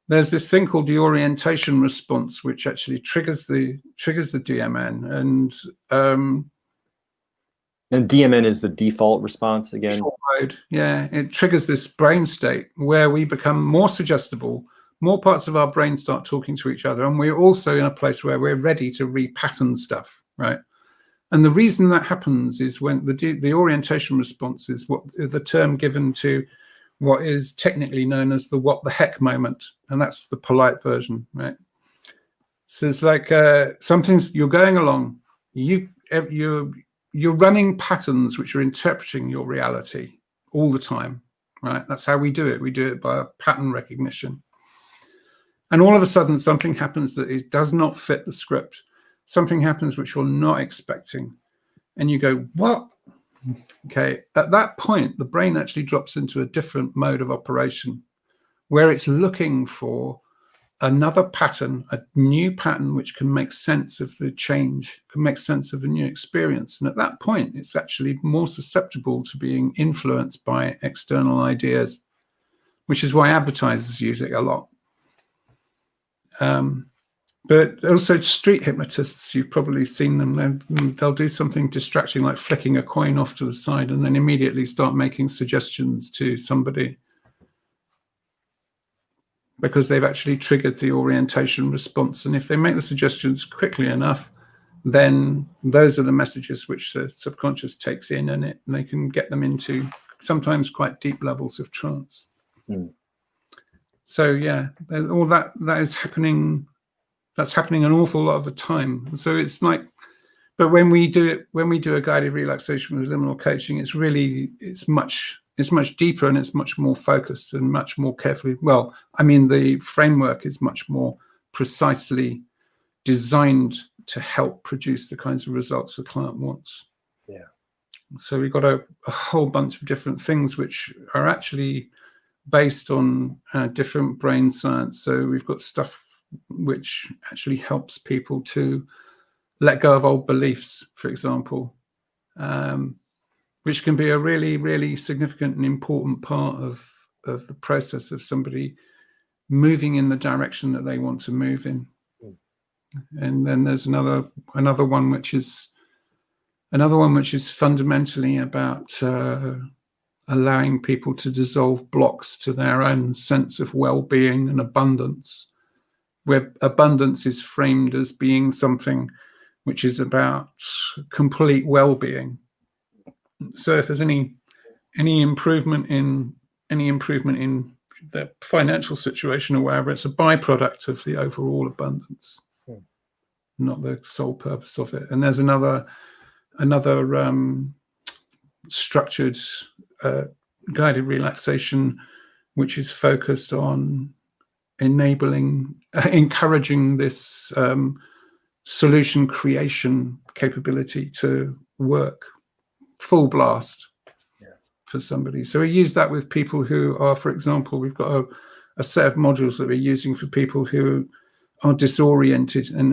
There's this thing called the orientation response, which actually triggers the DMN, and DMN is the default response again. Yeah, it triggers this brain state where we become more suggestible. More parts of our brain start talking to each other, and we're also in a place where we're ready to repattern stuff, right? And the reason that happens is when the orientation response is what the term given to what is technically known as the what the heck moment, and that's the polite version, right? So it's like you're going along, you're running patterns which are interpreting your reality all the time, right? That's how we do it. We do it by pattern recognition. And all of a sudden, something happens that it does not fit the script. Something happens which you're not expecting. And you go, what? Okay, at that point, the brain actually drops into a different mode of operation where it's looking for another pattern, a new pattern, which can make sense of the change, can make sense of a new experience. And at that point, it's actually more susceptible to being influenced by external ideas, which is why advertisers use it a lot. But also street hypnotists, you've probably seen them. They'll do something distracting like flicking a coin off to the side and then immediately start making suggestions to somebody, because they've actually triggered the orientation response. And if they make the suggestions quickly enough, then those are the messages which the subconscious takes in, and they can get them into sometimes quite deep levels of trance. So yeah, all that is happening. That's happening an awful lot of the time. So it's like, but when we do a guided relaxation with liminal coaching, it's much deeper, and it's much more focused and much more carefully. Well, I mean, the framework is much more precisely designed to help produce the kinds of results the client wants. Yeah. So we've got a whole bunch of different things which are actually based on different brain science. So we've got stuff which actually helps people to let go of old beliefs, for example, which can be a really, really significant and important part of the process of somebody moving in the direction that they want to move in. And then there's another one which is fundamentally about allowing people to dissolve blocks to their own sense of well-being and abundance, where abundance is framed as being something which is about complete well-being. So if there's any improvement in the financial situation or wherever, it's a byproduct of the overall abundance, not the sole purpose of it. And there's another structured guided relaxation which is focused on encouraging this solution creation capability to work full blast for somebody. So we use that with people who are, for example, we've got a set of modules that we're using for people who are disoriented and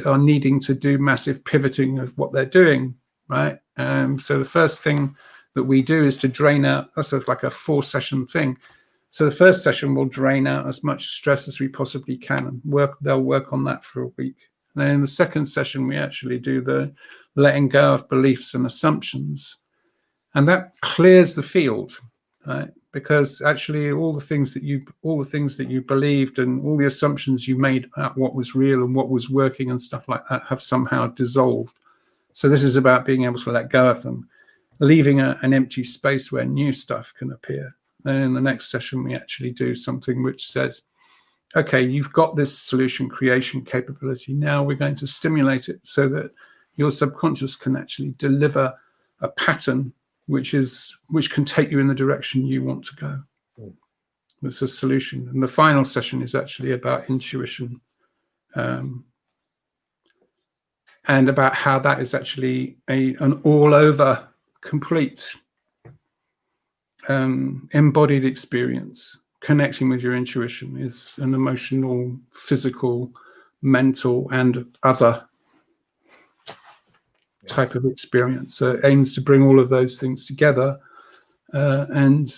are needing to do massive pivoting of what they're doing, right? So the first thing that we do is to drain out, that's like a 4-session thing. So the first session will drain out as much stress as we possibly can, and they'll work on that for a week. And then in the second session, we actually do the letting go of beliefs and assumptions. And that clears the field, right? Because actually all the things that you believed and all the assumptions you made about what was real and what was working and stuff like that have somehow dissolved. So this is about being able to let go of them, leaving an empty space where new stuff can appear. Then in the next session, we actually do something which says, okay, you've got this solution creation capability. Now we're going to stimulate it so that your subconscious can actually deliver a pattern which can take you in the direction you want to go. It's a solution. And the final session is actually about intuition, and about how that is actually an all-over complete embodied experience. Connecting with your intuition is an emotional, physical, mental, and other type of experience. So it aims to bring all of those things together and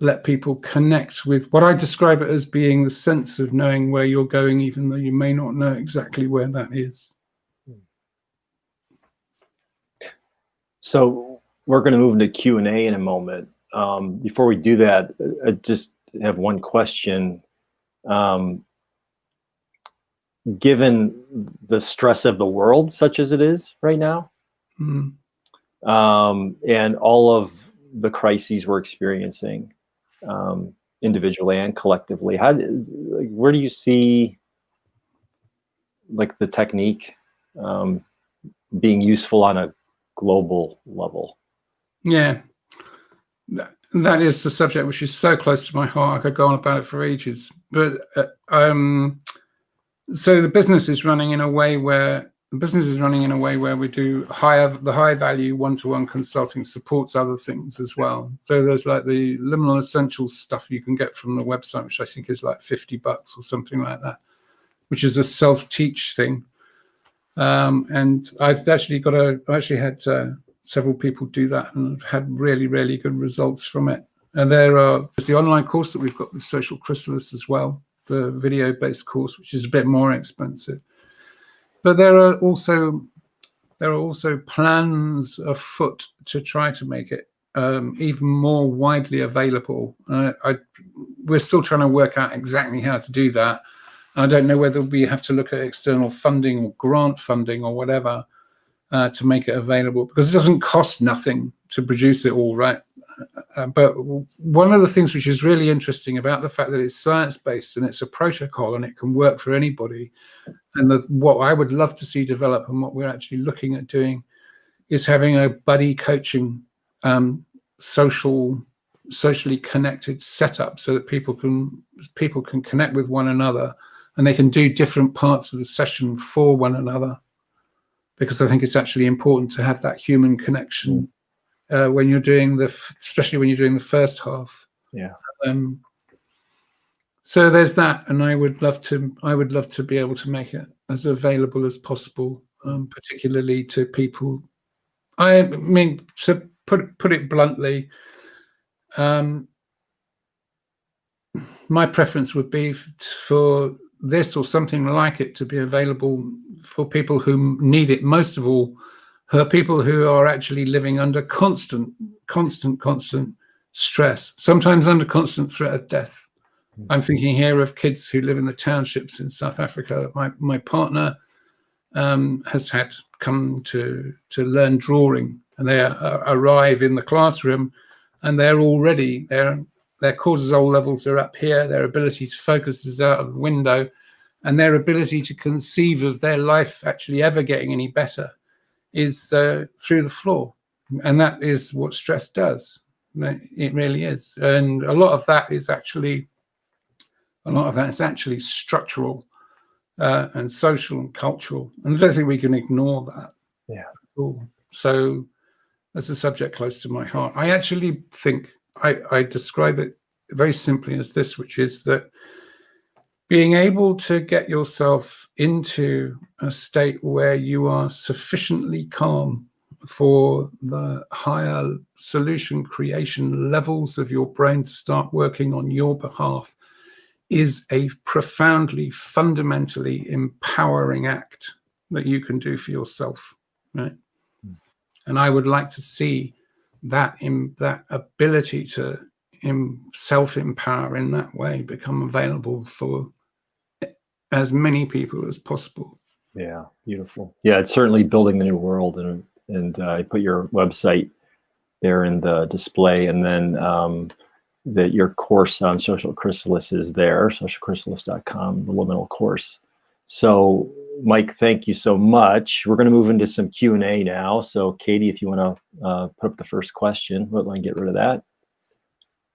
let people connect with what I describe it as being the sense of knowing where you're going, even though you may not know exactly where that is. So we're going to move into Q&A in a moment. Before we do that, I just have one question. Given the stress of the world, such as it is right now, and all of the crises we're experiencing, individually and collectively, where do you see like the technique being useful on a global level? Yeah, that is the subject which is so close to my heart. I could go on about it for ages. But so the business is running in a way where we do the high value one-to-one consulting supports other things as well. So there's like the liminal essentials stuff you can get from the website, which I think is like $50 or something like that. which is a self-teach thing. And I've actually had several people do that and have had really, really good results from it. And there's the online course that we've got with Social Chrysalis as well, the video-based course, which is a bit more expensive. But there are also plans afoot to try to make it even more widely available. We're still trying to work out exactly how to do that. I don't know whether we have to look at external funding or grant funding or whatever to make it available, because it doesn't cost nothing to produce it all, right? But one of the things which is really interesting about the fact that it's science-based and it's a protocol and it can work for anybody, and what I would love to see develop and what we're actually looking at doing is having a buddy coaching, socially connected setup, so that people can connect with one another and they can do different parts of the session for one another, because I think it's actually important to have that human connection when you're doing especially when you're doing the first half. Yeah. So there's that, and I would love to be able to make it as available as possible, particularly to people. I mean, to put it bluntly, my preference would be for this or something like it to be available for people who need it most of all, who are people who are actually living under constant stress, sometimes under constant threat of death. I'm thinking here of kids who live in the townships in South Africa. My partner has had come to learn drawing, and they arrive in the classroom and their cortisol levels are up here, their ability to focus is out of the window, and their ability to conceive of their life actually ever getting any better is through the floor. And that is what stress does. It really is. And a lot of that is actually structural and social and cultural. And I don't think we can ignore that. Yeah. So that's a subject close to my heart. I actually think I describe it very simply as this, which is that being able to get yourself into a state where you are sufficiently calm for the higher solution creation levels of your brain to start working on your behalf is a profoundly, fundamentally empowering act that you can do for yourself, right? And I would like to see that ability to self-empower in that way become available for as many people as possible. Yeah, beautiful. Yeah, it's certainly building the new world, and I put your website there in the display, and then that your course on Social Chrysalis is there, socialchrysalis.com, the liminal course. So, Mike, thank you so much. We're going to move into some Q&A now. So, Katie, if you want to put up the first question, let me get rid of that.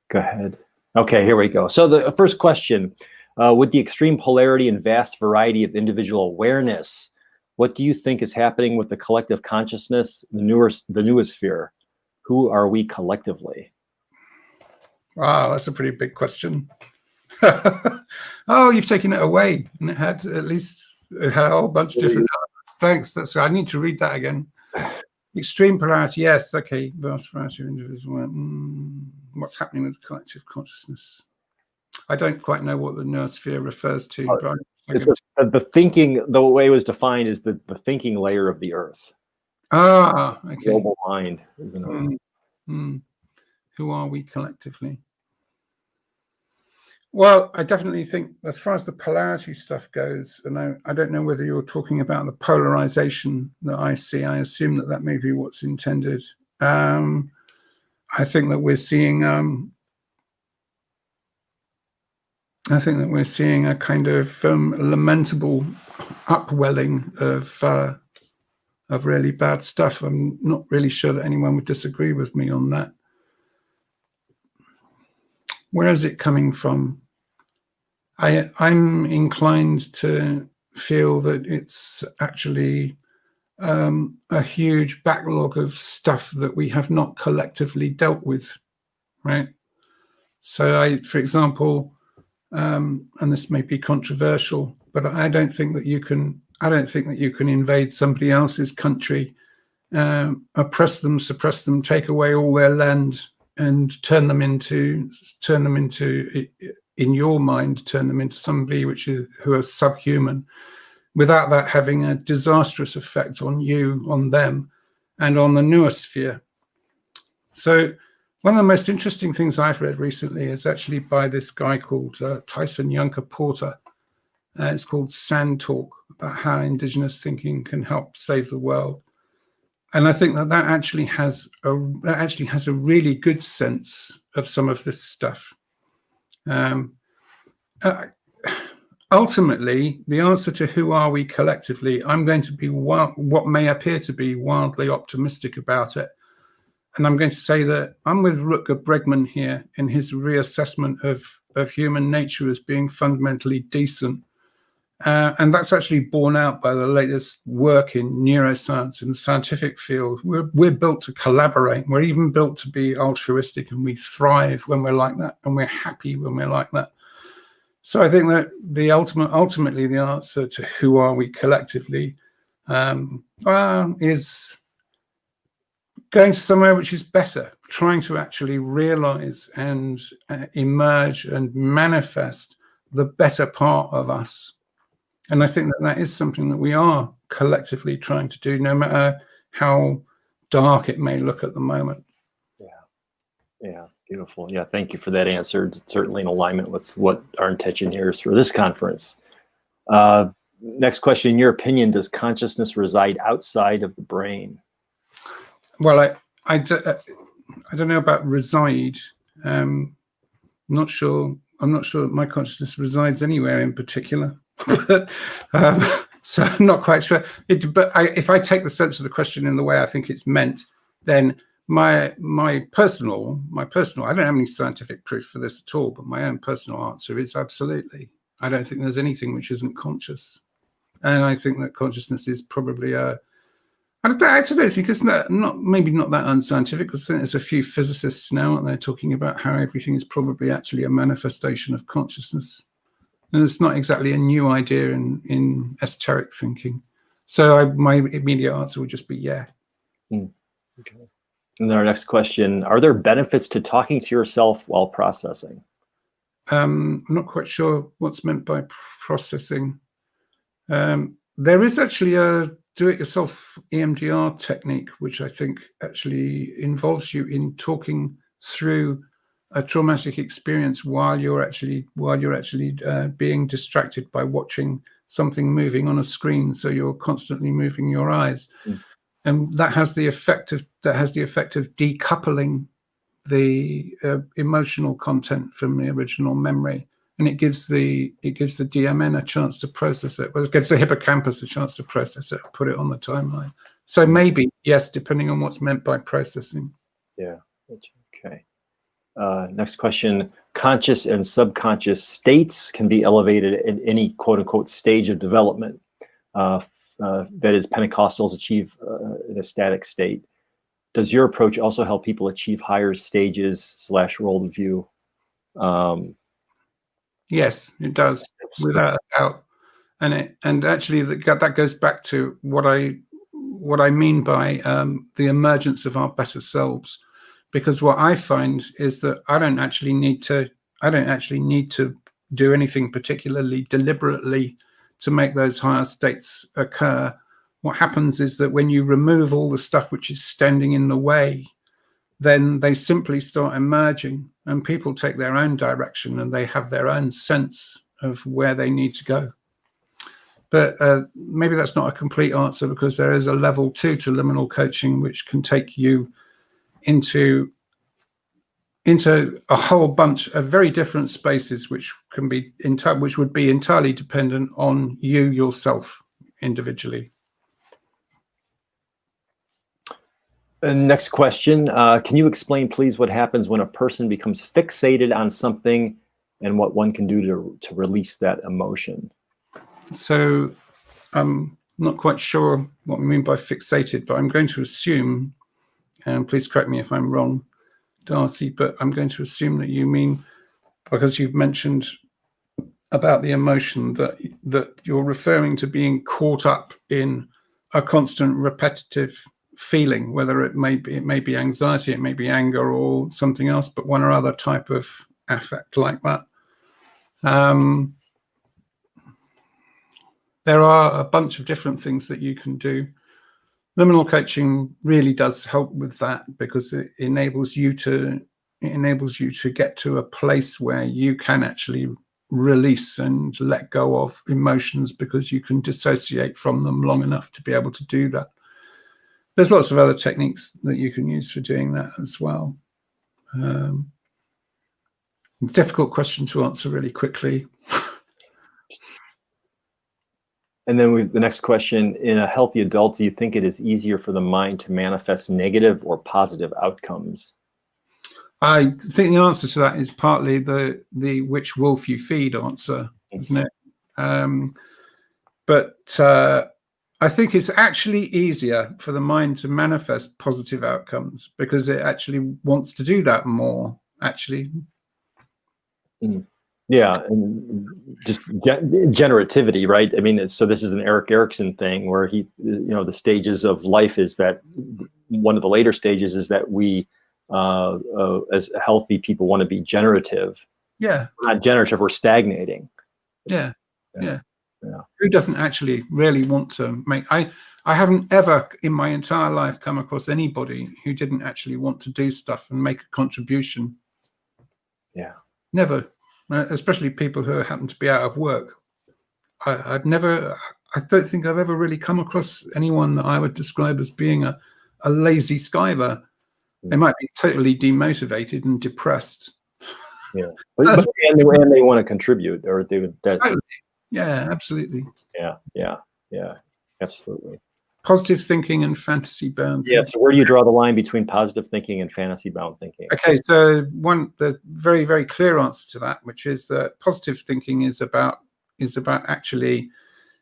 Go ahead. Okay, here we go. So the first question, with the extreme polarity and vast variety of individual awareness, what do you think is happening with the collective consciousness, the noosphere? Who are we collectively? Wow, that's a pretty big question. Oh, you've taken it away, and it had a whole bunch of different elements. Thanks. I need to read that again. Extreme polarity, yes. Okay, vast variety of individuals. What's happening with collective consciousness? I don't quite know what the noosphere refers to. But the thinking, the way it was defined is the thinking layer of the earth. Ah, okay. Global mind, isn't it? Who are we collectively? Well, I definitely think, as far as the polarity stuff goes, and I don't know whether you're talking about the polarization that I see. I assume that may be what's intended. I think that we're seeing a kind of lamentable upwelling of really bad stuff. I'm not really sure that anyone would disagree with me on that. Where is it coming from? I'm inclined to feel that it's actually a huge backlog of stuff that we have not collectively dealt with, right? So for example, and this may be controversial, but I don't think that you can. I don't think that you can invade somebody else's country, oppress them, suppress them, take away all their land, and turn them into, in your mind, turn them into somebody who are subhuman, without that having a disastrous effect on you, on them, and on the noosphere. So one of the most interesting things I've read recently is actually by this guy called Tyson Yunker Porter. It's called Sand Talk, about how indigenous thinking can help save the world. And I think that actually has a really good sense of some of this stuff. Ultimately, the answer to who are we collectively, I'm going to be what may appear to be wildly optimistic about it. And I'm going to say that I'm with Rutger Bregman here in his reassessment of human nature as being fundamentally decent. And that's actually borne out by the latest work in neuroscience and the scientific field. We're built to collaborate. We're even built to be altruistic, and we thrive when we're like that, and we're happy when we're like that. So I think that ultimately the answer to who are we collectively is going somewhere which is better, trying to actually realize and emerge and manifest the better part of us. And I think that is something that we are collectively trying to do, no matter how dark it may look at the moment. Yeah, beautiful. Yeah, thank you for that answer. It's certainly in alignment with what our intention here is for this conference. Next question, in your opinion, does consciousness reside outside of the brain? Well, I don't know about reside. I'm not sure that my consciousness resides anywhere in particular. But, so I'm not quite sure. If I take the sense of the question in the way I think it's meant, then my personal, I don't have any scientific proof for this at all, but my own personal answer is absolutely. I don't think there's anything which isn't conscious, and I think that consciousness is probably I actually don't think it's maybe not that unscientific, because I think there's a few physicists now out there talking about how everything is probably actually a manifestation of consciousness. And it's not exactly a new idea in esoteric thinking. So my immediate answer would just be yeah. Okay. And then our next question, are there benefits to talking to yourself while processing? I'm not quite sure what's meant by processing. There is actually a do-it-yourself EMDR technique, which I think actually involves you in talking through a traumatic experience while you're actually being distracted by watching something moving on a screen. So you're constantly moving your eyes, and that has the effect of decoupling the emotional content from the original memory, and it gives the DMN a chance to process it. Well, it gives the hippocampus a chance to process it, put it on the timeline. So maybe yes, depending on what's meant by processing. Yeah. Okay. Next question, conscious and subconscious states can be elevated in any quote unquote stage of development. That is, Pentecostals achieve in a static state. Does your approach also help people achieve higher stages / worldview? Yes, it does, without a doubt. And actually that goes back to what I mean by the emergence of our better selves. Because what I find is that I don't actually need to do anything particularly deliberately to make those higher states occur. What happens is that when you remove all the stuff which is standing in the way, then they simply start emerging, and people take their own direction and they have their own sense of where they need to go. But maybe that's not a complete answer, because there is a level 2 to liminal coaching, which can take you into a whole bunch of very different spaces, which would be entirely dependent on you yourself individually. Next question, can you explain please what happens when a person becomes fixated on something and what one can do to release that emotion? So I'm not quite sure what we mean by fixated, but I'm going to assume, and please correct me if I'm wrong, Darcy, but I'm going to assume that you mean, because you've mentioned about the emotion that you're referring to being caught up in a constant repetitive feeling, whether it may be anxiety, it may be anger or something else, but one or other type of affect like that. There are a bunch of different things that you can do. Liminal coaching really does help with that, because it enables you to get to a place where you can actually release and let go of emotions, because you can dissociate from them long enough to be able to do that. There's lots of other techniques that you can use for doing that as well. Difficult question to answer really quickly. And then the next question, in a healthy adult, do you think it is easier for the mind to manifest negative or positive outcomes? I think the answer to that is partly the which wolf you feed answer, isn't it? But I think it's actually easier for the mind to manifest positive outcomes, because it actually wants to do that more, actually. Yeah, and just generativity, right? I mean, so this is an Erik Erikson thing where he, the stages of life is that one of the later stages is that we, as healthy people, want to be generative. Yeah. We're not generative, we're stagnating. Yeah. Who doesn't actually really want to make? I haven't ever in my entire life come across anybody who didn't actually want to do stuff and make a contribution. Yeah. Never. Especially people who happen to be out of work. I don't think I've ever really come across anyone that I would describe as being a lazy skiver. They might be totally demotivated and depressed. Yeah, but and they want to contribute, or they would. Yeah, absolutely. Yeah, absolutely. Positive thinking and fantasy bound. Yeah. So where do you draw the line between positive thinking and fantasy bound thinking? Okay, so the very, very clear answer to that, which is that positive thinking is about actually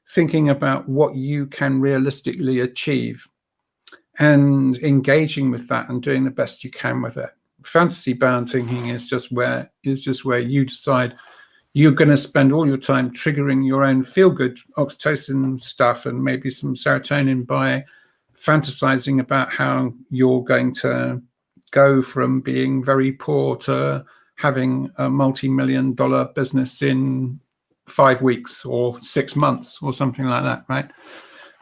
thinking about what you can realistically achieve and engaging with that and doing the best you can with it. Fantasy bound thinking is just where you decide you're going to spend all your time triggering your own feel-good oxytocin stuff and maybe some serotonin by fantasizing about how you're going to go from being very poor to having a multi-million-dollar business in 5 weeks or 6 months or something like that, right?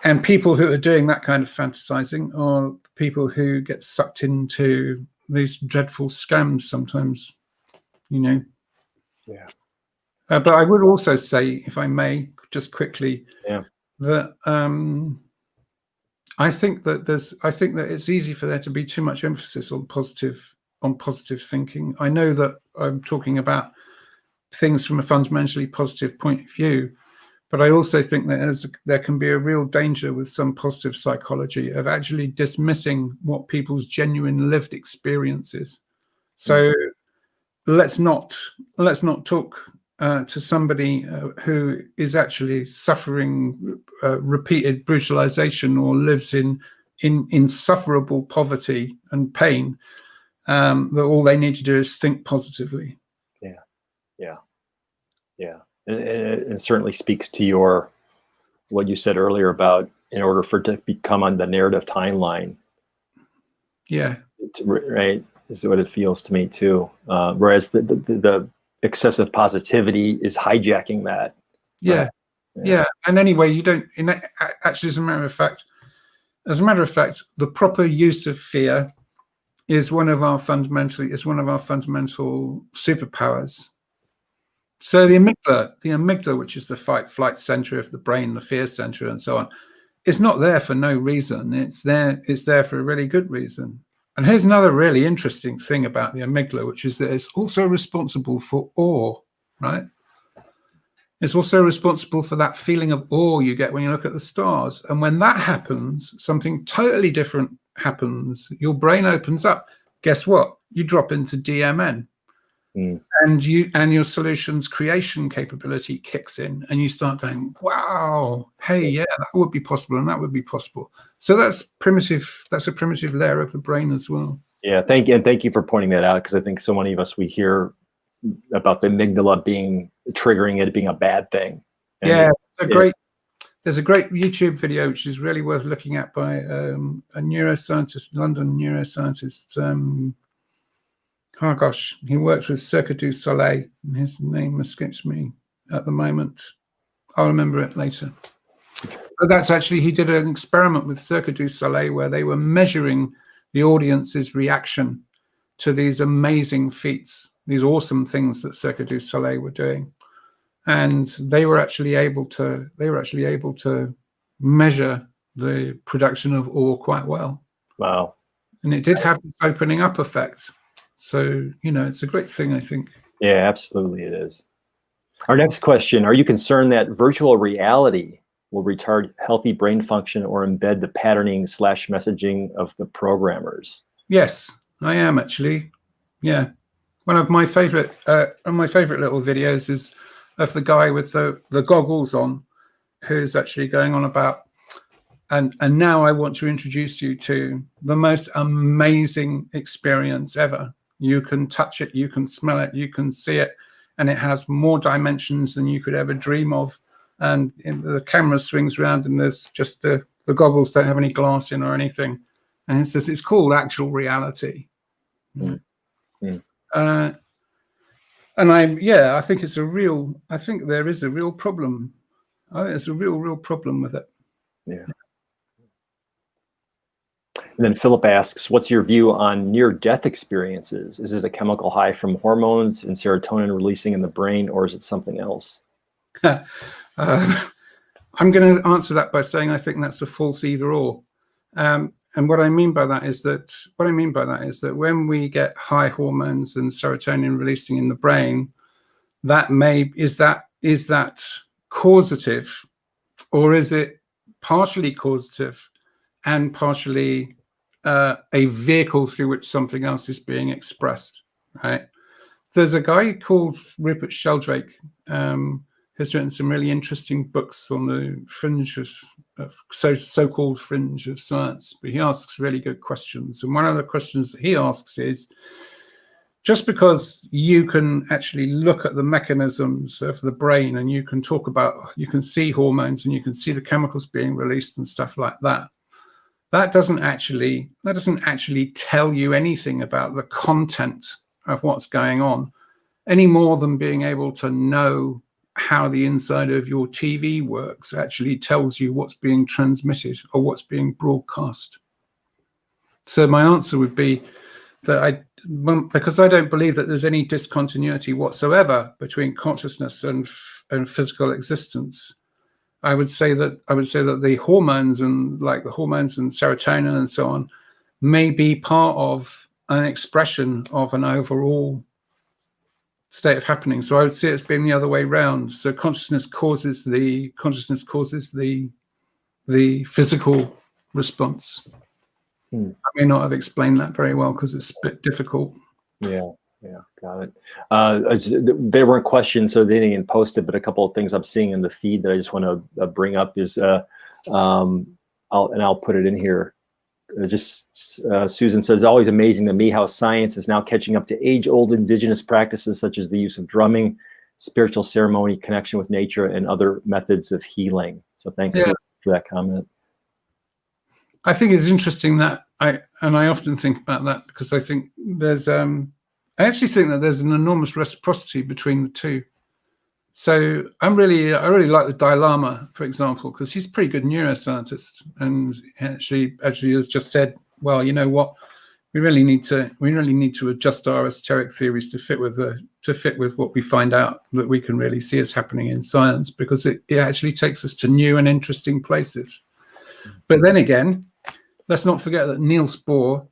And people who are doing that kind of fantasizing are people who get sucked into these dreadful scams sometimes, Yeah. But I would also say, if I may, just quickly, that I think that it's easy for there to be too much emphasis on positive thinking. I know that I'm talking about things from a fundamentally positive point of view, but I also think that there can be a real danger with some positive psychology of actually dismissing what people's genuine lived experience is. So let's not talk to somebody who is actually suffering repeated brutalization or lives in insufferable poverty and pain, that all they need to do is think positively. Yeah. It certainly speaks to what you said earlier about, in order for it to become on the narrative timeline. Yeah. Right. Is what it feels to me too. Whereas the excessive positivity is hijacking that. Yeah. And anyway, you don't. Actually, as a matter of fact, the proper use of fear is one of our fundamental superpowers. So the amygdala, which is the fight-flight center of the brain, the fear center, and so on, it's not there for no reason. It's there for a really good reason. And here's another really interesting thing about the amygdala, which is that it's also responsible for awe, right? It's also responsible for that feeling of awe you get when you look at the stars. And when that happens, something totally different happens. Your brain opens up. Guess what? You drop into DMN. And your solutions creation capability kicks in, and you start going, wow, hey, yeah, that would be possible, and that would be possible. So that's primitive. That's a primitive layer of the brain as well. Yeah, thank you for pointing that out, because I think so many of us, we hear about the amygdala triggering it being a bad thing. And yeah, there's a great YouTube video which is really worth looking at by a neuroscientist, London neuroscientist. Oh gosh, he works with Cirque du Soleil. His name escapes me at the moment. I'll remember it later. But that's actually, he did an experiment with Cirque du Soleil where they were measuring the audience's reaction to these amazing feats, these awesome things that Cirque du Soleil were doing. And they were actually able to measure the production of awe quite well. Wow. And it did have this opening up effect. So, you know, it's a great thing, I think. Yeah, absolutely it is. Our next question, are you concerned that virtual reality will retard healthy brain function or embed the patterning / messaging of the programmers? Yes, I am actually. Yeah. One of my favorite little videos is of the guy with the goggles on, who's actually going on about, and now I want to introduce you to the most amazing experience ever. You can touch it, you can smell it, you can see it, and it has more dimensions than you could ever dream of. And the camera swings around, and there's just the goggles don't have any glass in or anything. And it says it's called actual reality. Mm. Mm. And I think it's I think there is a real problem. I think there's a real problem with it. Yeah. And then Philip asks, what's your view on near-death experiences? Is it a chemical high from hormones and serotonin releasing in the brain, or is it something else? I'm going to answer that by saying I think that's a false either or. And what I mean by that is that when we get high hormones and serotonin releasing in the brain, is that causative, or is it partially causative and partially a vehicle through which something else is being expressed, right? There's a guy called Rupert Sheldrake who's written some really interesting books on the fringe of so-called fringe of science, but he asks really good questions. And one of the questions that he asks is, just because you can actually look at the mechanisms of the brain and you can see hormones and you can see the chemicals being released and stuff like that, that doesn't actually tell you anything about the content of what's going on, any more than being able to know how the inside of your TV works actually tells you what's being transmitted or what's being broadcast. So my answer would be that because I don't believe that there's any discontinuity whatsoever between consciousness and physical existence, I would say that the hormones and serotonin and so on may be part of an expression of an overall state of happening. So I would see it as being the other way round. So consciousness causes the physical response. I may not have explained that very well because it's a bit difficult. Yeah, got it. There weren't questions, so they didn't post it, but a couple of things I'm seeing in the feed that I just want to bring up is, I'll put it in here. Susan says, always amazing to me how science is now catching up to age-old indigenous practices such as the use of drumming, spiritual ceremony, connection with nature, and other methods of healing. So thanks for that comment. I think it's interesting that I often think about that because I think I actually think that there's an enormous reciprocity between the two. So I really like the Dalai Lama, for example, because he's a pretty good neuroscientist, and actually has just said, well, you know what, we really need to adjust our esoteric theories to fit with what we find out that we can really see is happening in science, because it actually takes us to new and interesting places. But then again, let's not forget that Niels Bohr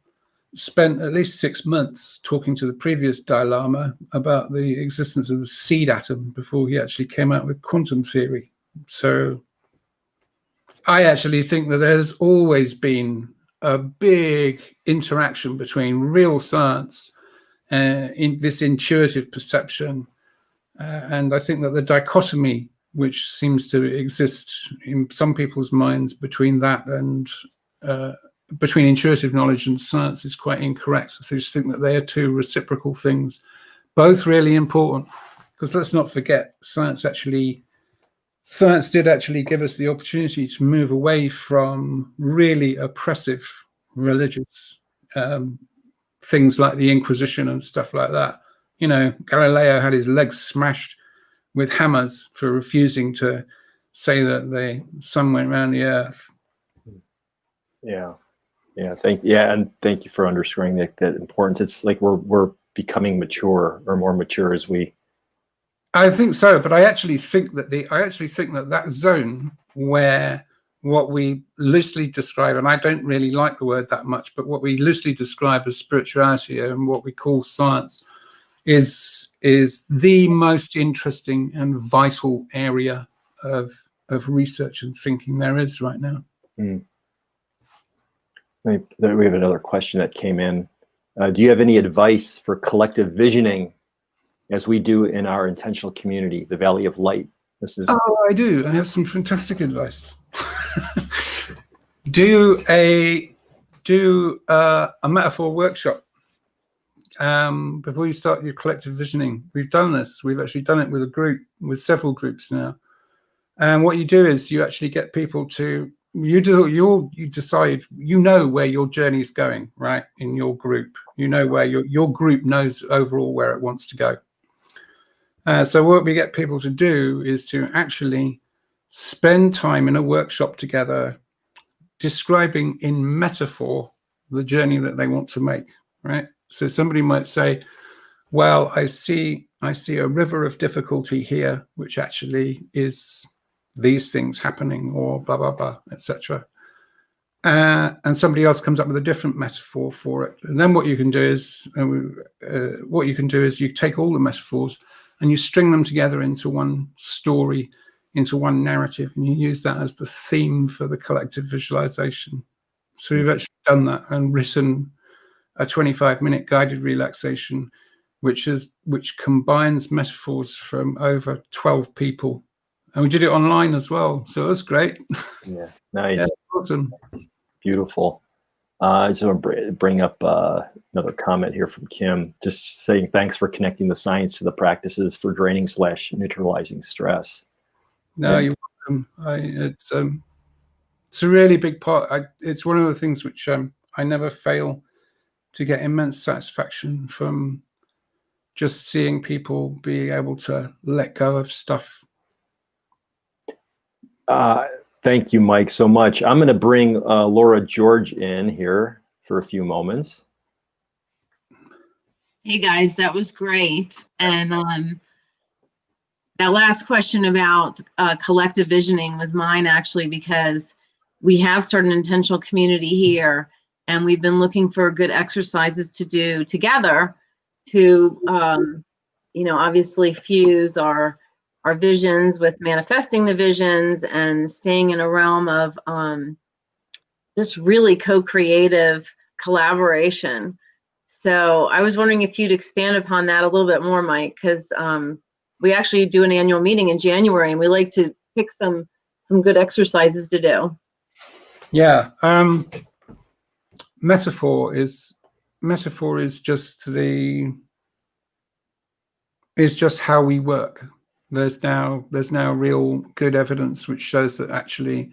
spent at least 6 months talking to the previous Dalai Lama about the existence of the seed atom before he actually came out with quantum theory. So I actually think that there's always been a big interaction between real science in this intuitive perception. And I think that the dichotomy which seems to exist in some people's minds between that and between intuitive knowledge and science is quite incorrect. I just think that they are two reciprocal things, Both really important, because let's not forget, science did actually give us the opportunity to move away from really oppressive religious things like the Inquisition and stuff like that. You know, Galileo had his legs smashed with hammers for refusing to say that the sun went around the earth. And thank you for underscoring that importance. It's like we're becoming mature, or more mature as we. I think so, but I actually think that zone where what we loosely describe, and I don't really like the word that much, but what we loosely describe as spirituality and what we call science is the most interesting and vital area of research and thinking there is right now. We have another question that came in. Do you have any advice for collective visioning, as we do in our intentional community, the Valley of Light? I do. I have some fantastic advice. Do a metaphor workshop before you start your collective visioning. We've done this. We've actually done it with several groups now. And what you do is you actually get people to you decide, you know, where your journey is going, right? In your group, you know where your group knows overall where it wants to go. So what we get people to do is to actually spend time in a workshop together, describing in metaphor the journey that they want to make, right? So somebody might say, well, I see a river of difficulty here, which actually is these things happening, or blah, blah, blah, etc. And somebody else comes up with a different metaphor for it. And then what you can do is you take all the metaphors and you string them together into one story, into one narrative, and you use that as the theme for the collective visualization. So we've actually done that and written a 25-minute guided relaxation, which combines metaphors from over 12 people. And we did it online as well, so that's great. Yeah, nice. Yeah, awesome. Beautiful. I just want to bring up another comment here from Kim, just saying thanks for connecting the science to the practices for draining / neutralizing stress. No, you're welcome. It's a really big part. It's one of the things which I never fail to get immense satisfaction from, just seeing people be able to let go of stuff. Thank you, Mike, so much. I'm going to bring Laura George in here for a few moments. Hey guys, that was great. And that last question about collective visioning was mine, actually, because we have started an intentional community here, and we've been looking for good exercises to do together to, obviously fuse our visions with manifesting the visions and staying in a realm of this really co-creative collaboration. So I was wondering if you'd expand upon that a little bit more, Mike, because we actually do an annual meeting in January, and we like to pick some good exercises to do. Yeah, metaphor is just how we work. There's now real good evidence which shows that actually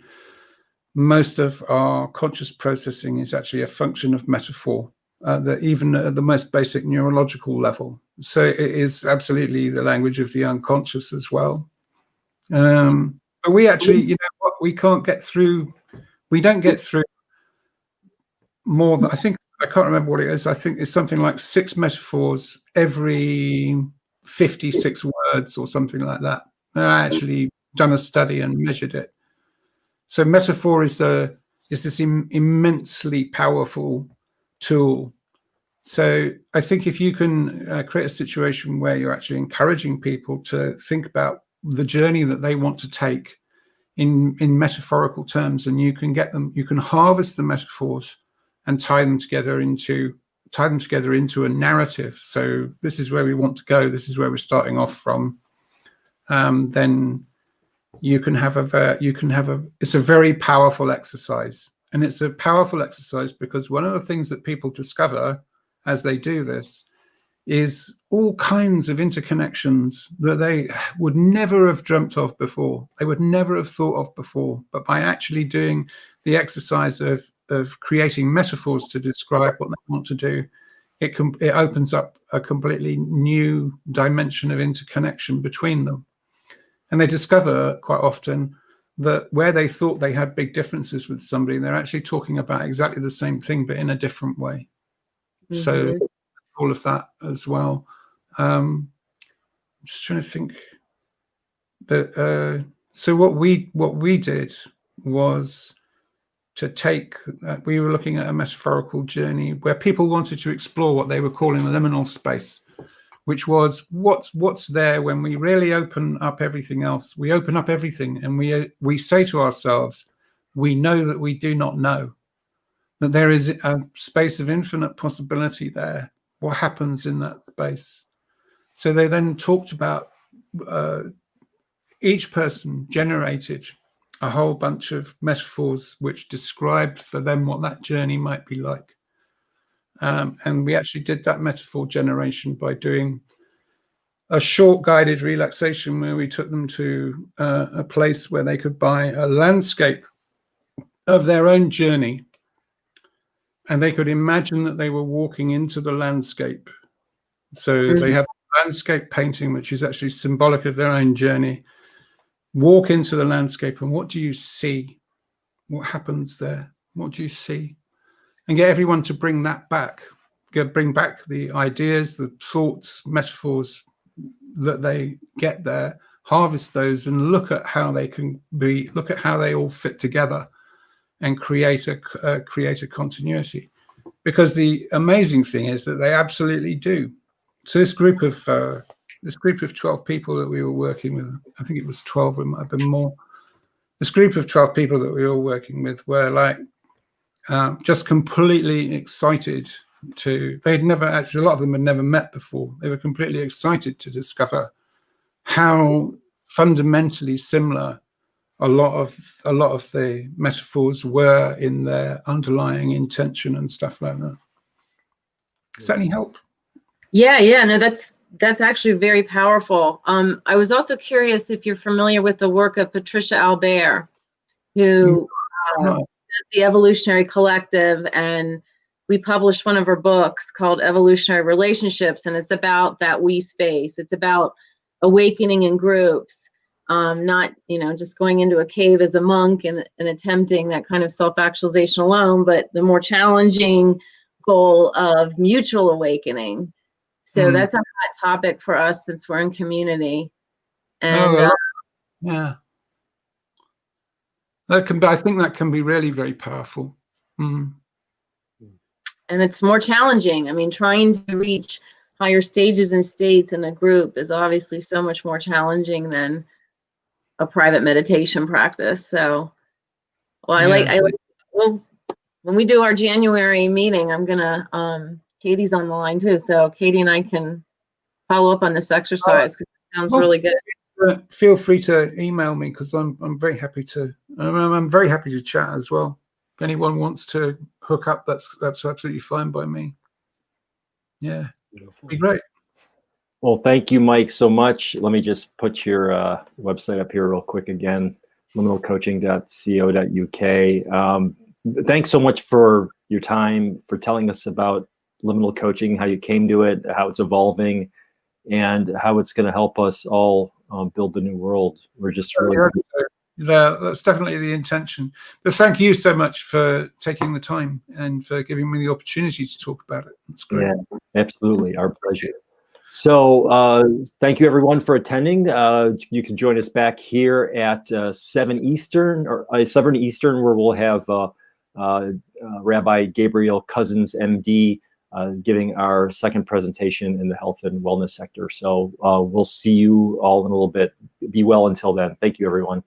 most of our conscious processing is actually a function of metaphor, that even at the most basic neurological level. So it is absolutely the language of the unconscious as well. But we actually, you know what, we don't get through more than, I can't remember what it is. I think it's something like 6 metaphors every 56 words or something like that. And I actually done a study and measured it. So metaphor is this immensely powerful tool. So I think if you can create a situation where you're actually encouraging people to think about the journey that they want to take in metaphorical terms, and you can harvest the metaphors and tie them together into a narrative. So this is where we want to go. This is where we're starting off from. Then you can have it's a very powerful exercise. And it's a powerful exercise because one of the things that people discover as they do this is all kinds of interconnections that they would never have dreamt of before. They would never have thought of before. But by actually doing the exercise of creating metaphors to describe what they want to do, it opens up a completely new dimension of interconnection between them. And they discover quite often that where they thought they had big differences with somebody, they're actually talking about exactly the same thing, but in a different way. Mm-hmm. So all of that as well. Just trying to think that. So what we did was to take. We were looking at a metaphorical journey where people wanted to explore what they were calling liminal space, which was what's there when we really open up everything else. We open up everything, and we say to ourselves, we know that we do not know, that there is a space of infinite possibility there. What happens in that space? So they then talked about each person generated a whole bunch of metaphors which described for them what that journey might be like. And we actually did that metaphor generation by doing a short guided relaxation where we took them to a place where they could buy a landscape of their own journey. And they could imagine that they were walking into the landscape. So they have a landscape painting, which is actually symbolic of their own journey. Walk into the landscape, and what do you see? What happens there? What do you see? And get everyone to bring that back. Bring back the ideas, the thoughts, metaphors that they get there, harvest those, and look at how they can be, look at how they all fit together and create a continuity. Because the amazing thing is that they absolutely do. So this group of 12 people that we were working with, I think it was 12, it might have been more. This group of 12 people that we were working with were like just completely excited they'd never actually, a lot of them had never met before. They were completely excited to discover how fundamentally similar a lot of the metaphors were in their underlying intention and stuff like that. Does that any help? Yeah, no, that's actually very powerful. I was also curious if you're familiar with the work of Patricia Albert, who does the Evolutionary Collective, and we published one of her books called Evolutionary Relationships, and it's about that we space. It's about awakening in groups, not just going into a cave as a monk and attempting that kind of self-actualization alone, but the more challenging goal of mutual awakening. So that's a hot topic for us since we're in community. And yeah, that can be, I think that can be really very powerful. And it's more challenging. I mean, trying to reach higher stages and states in a group is obviously so much more challenging than a private meditation practice. So, well, when we do our January meeting, I'm gonna, Katie's on the line too. So Katie and I can follow up on this exercise because it sounds really good. Feel free to email me because I'm very happy to. I'm very happy to chat as well. If anyone wants to hook up, that's absolutely fine by me. Yeah, beautiful. Be great. Well, thank you, Mike, so much. Let me just put your website up here real quick again, liminalcoaching.co.uk. Thanks so much for your time, for telling us about liminal coaching, how you came to it, how it's evolving, and how it's going to help us all build the new world. We're just really... Yeah, that's definitely the intention. But thank you so much for taking the time and for giving me the opportunity to talk about it. It's great. Yeah, absolutely. Our pleasure. So thank you, everyone, for attending. You can join us back here at 7 Eastern, where we'll have Rabbi Gabriel Cousins, MD, giving our second presentation in the health and wellness sector. So we'll see you all in a little bit. Be well until then. Thank you, everyone.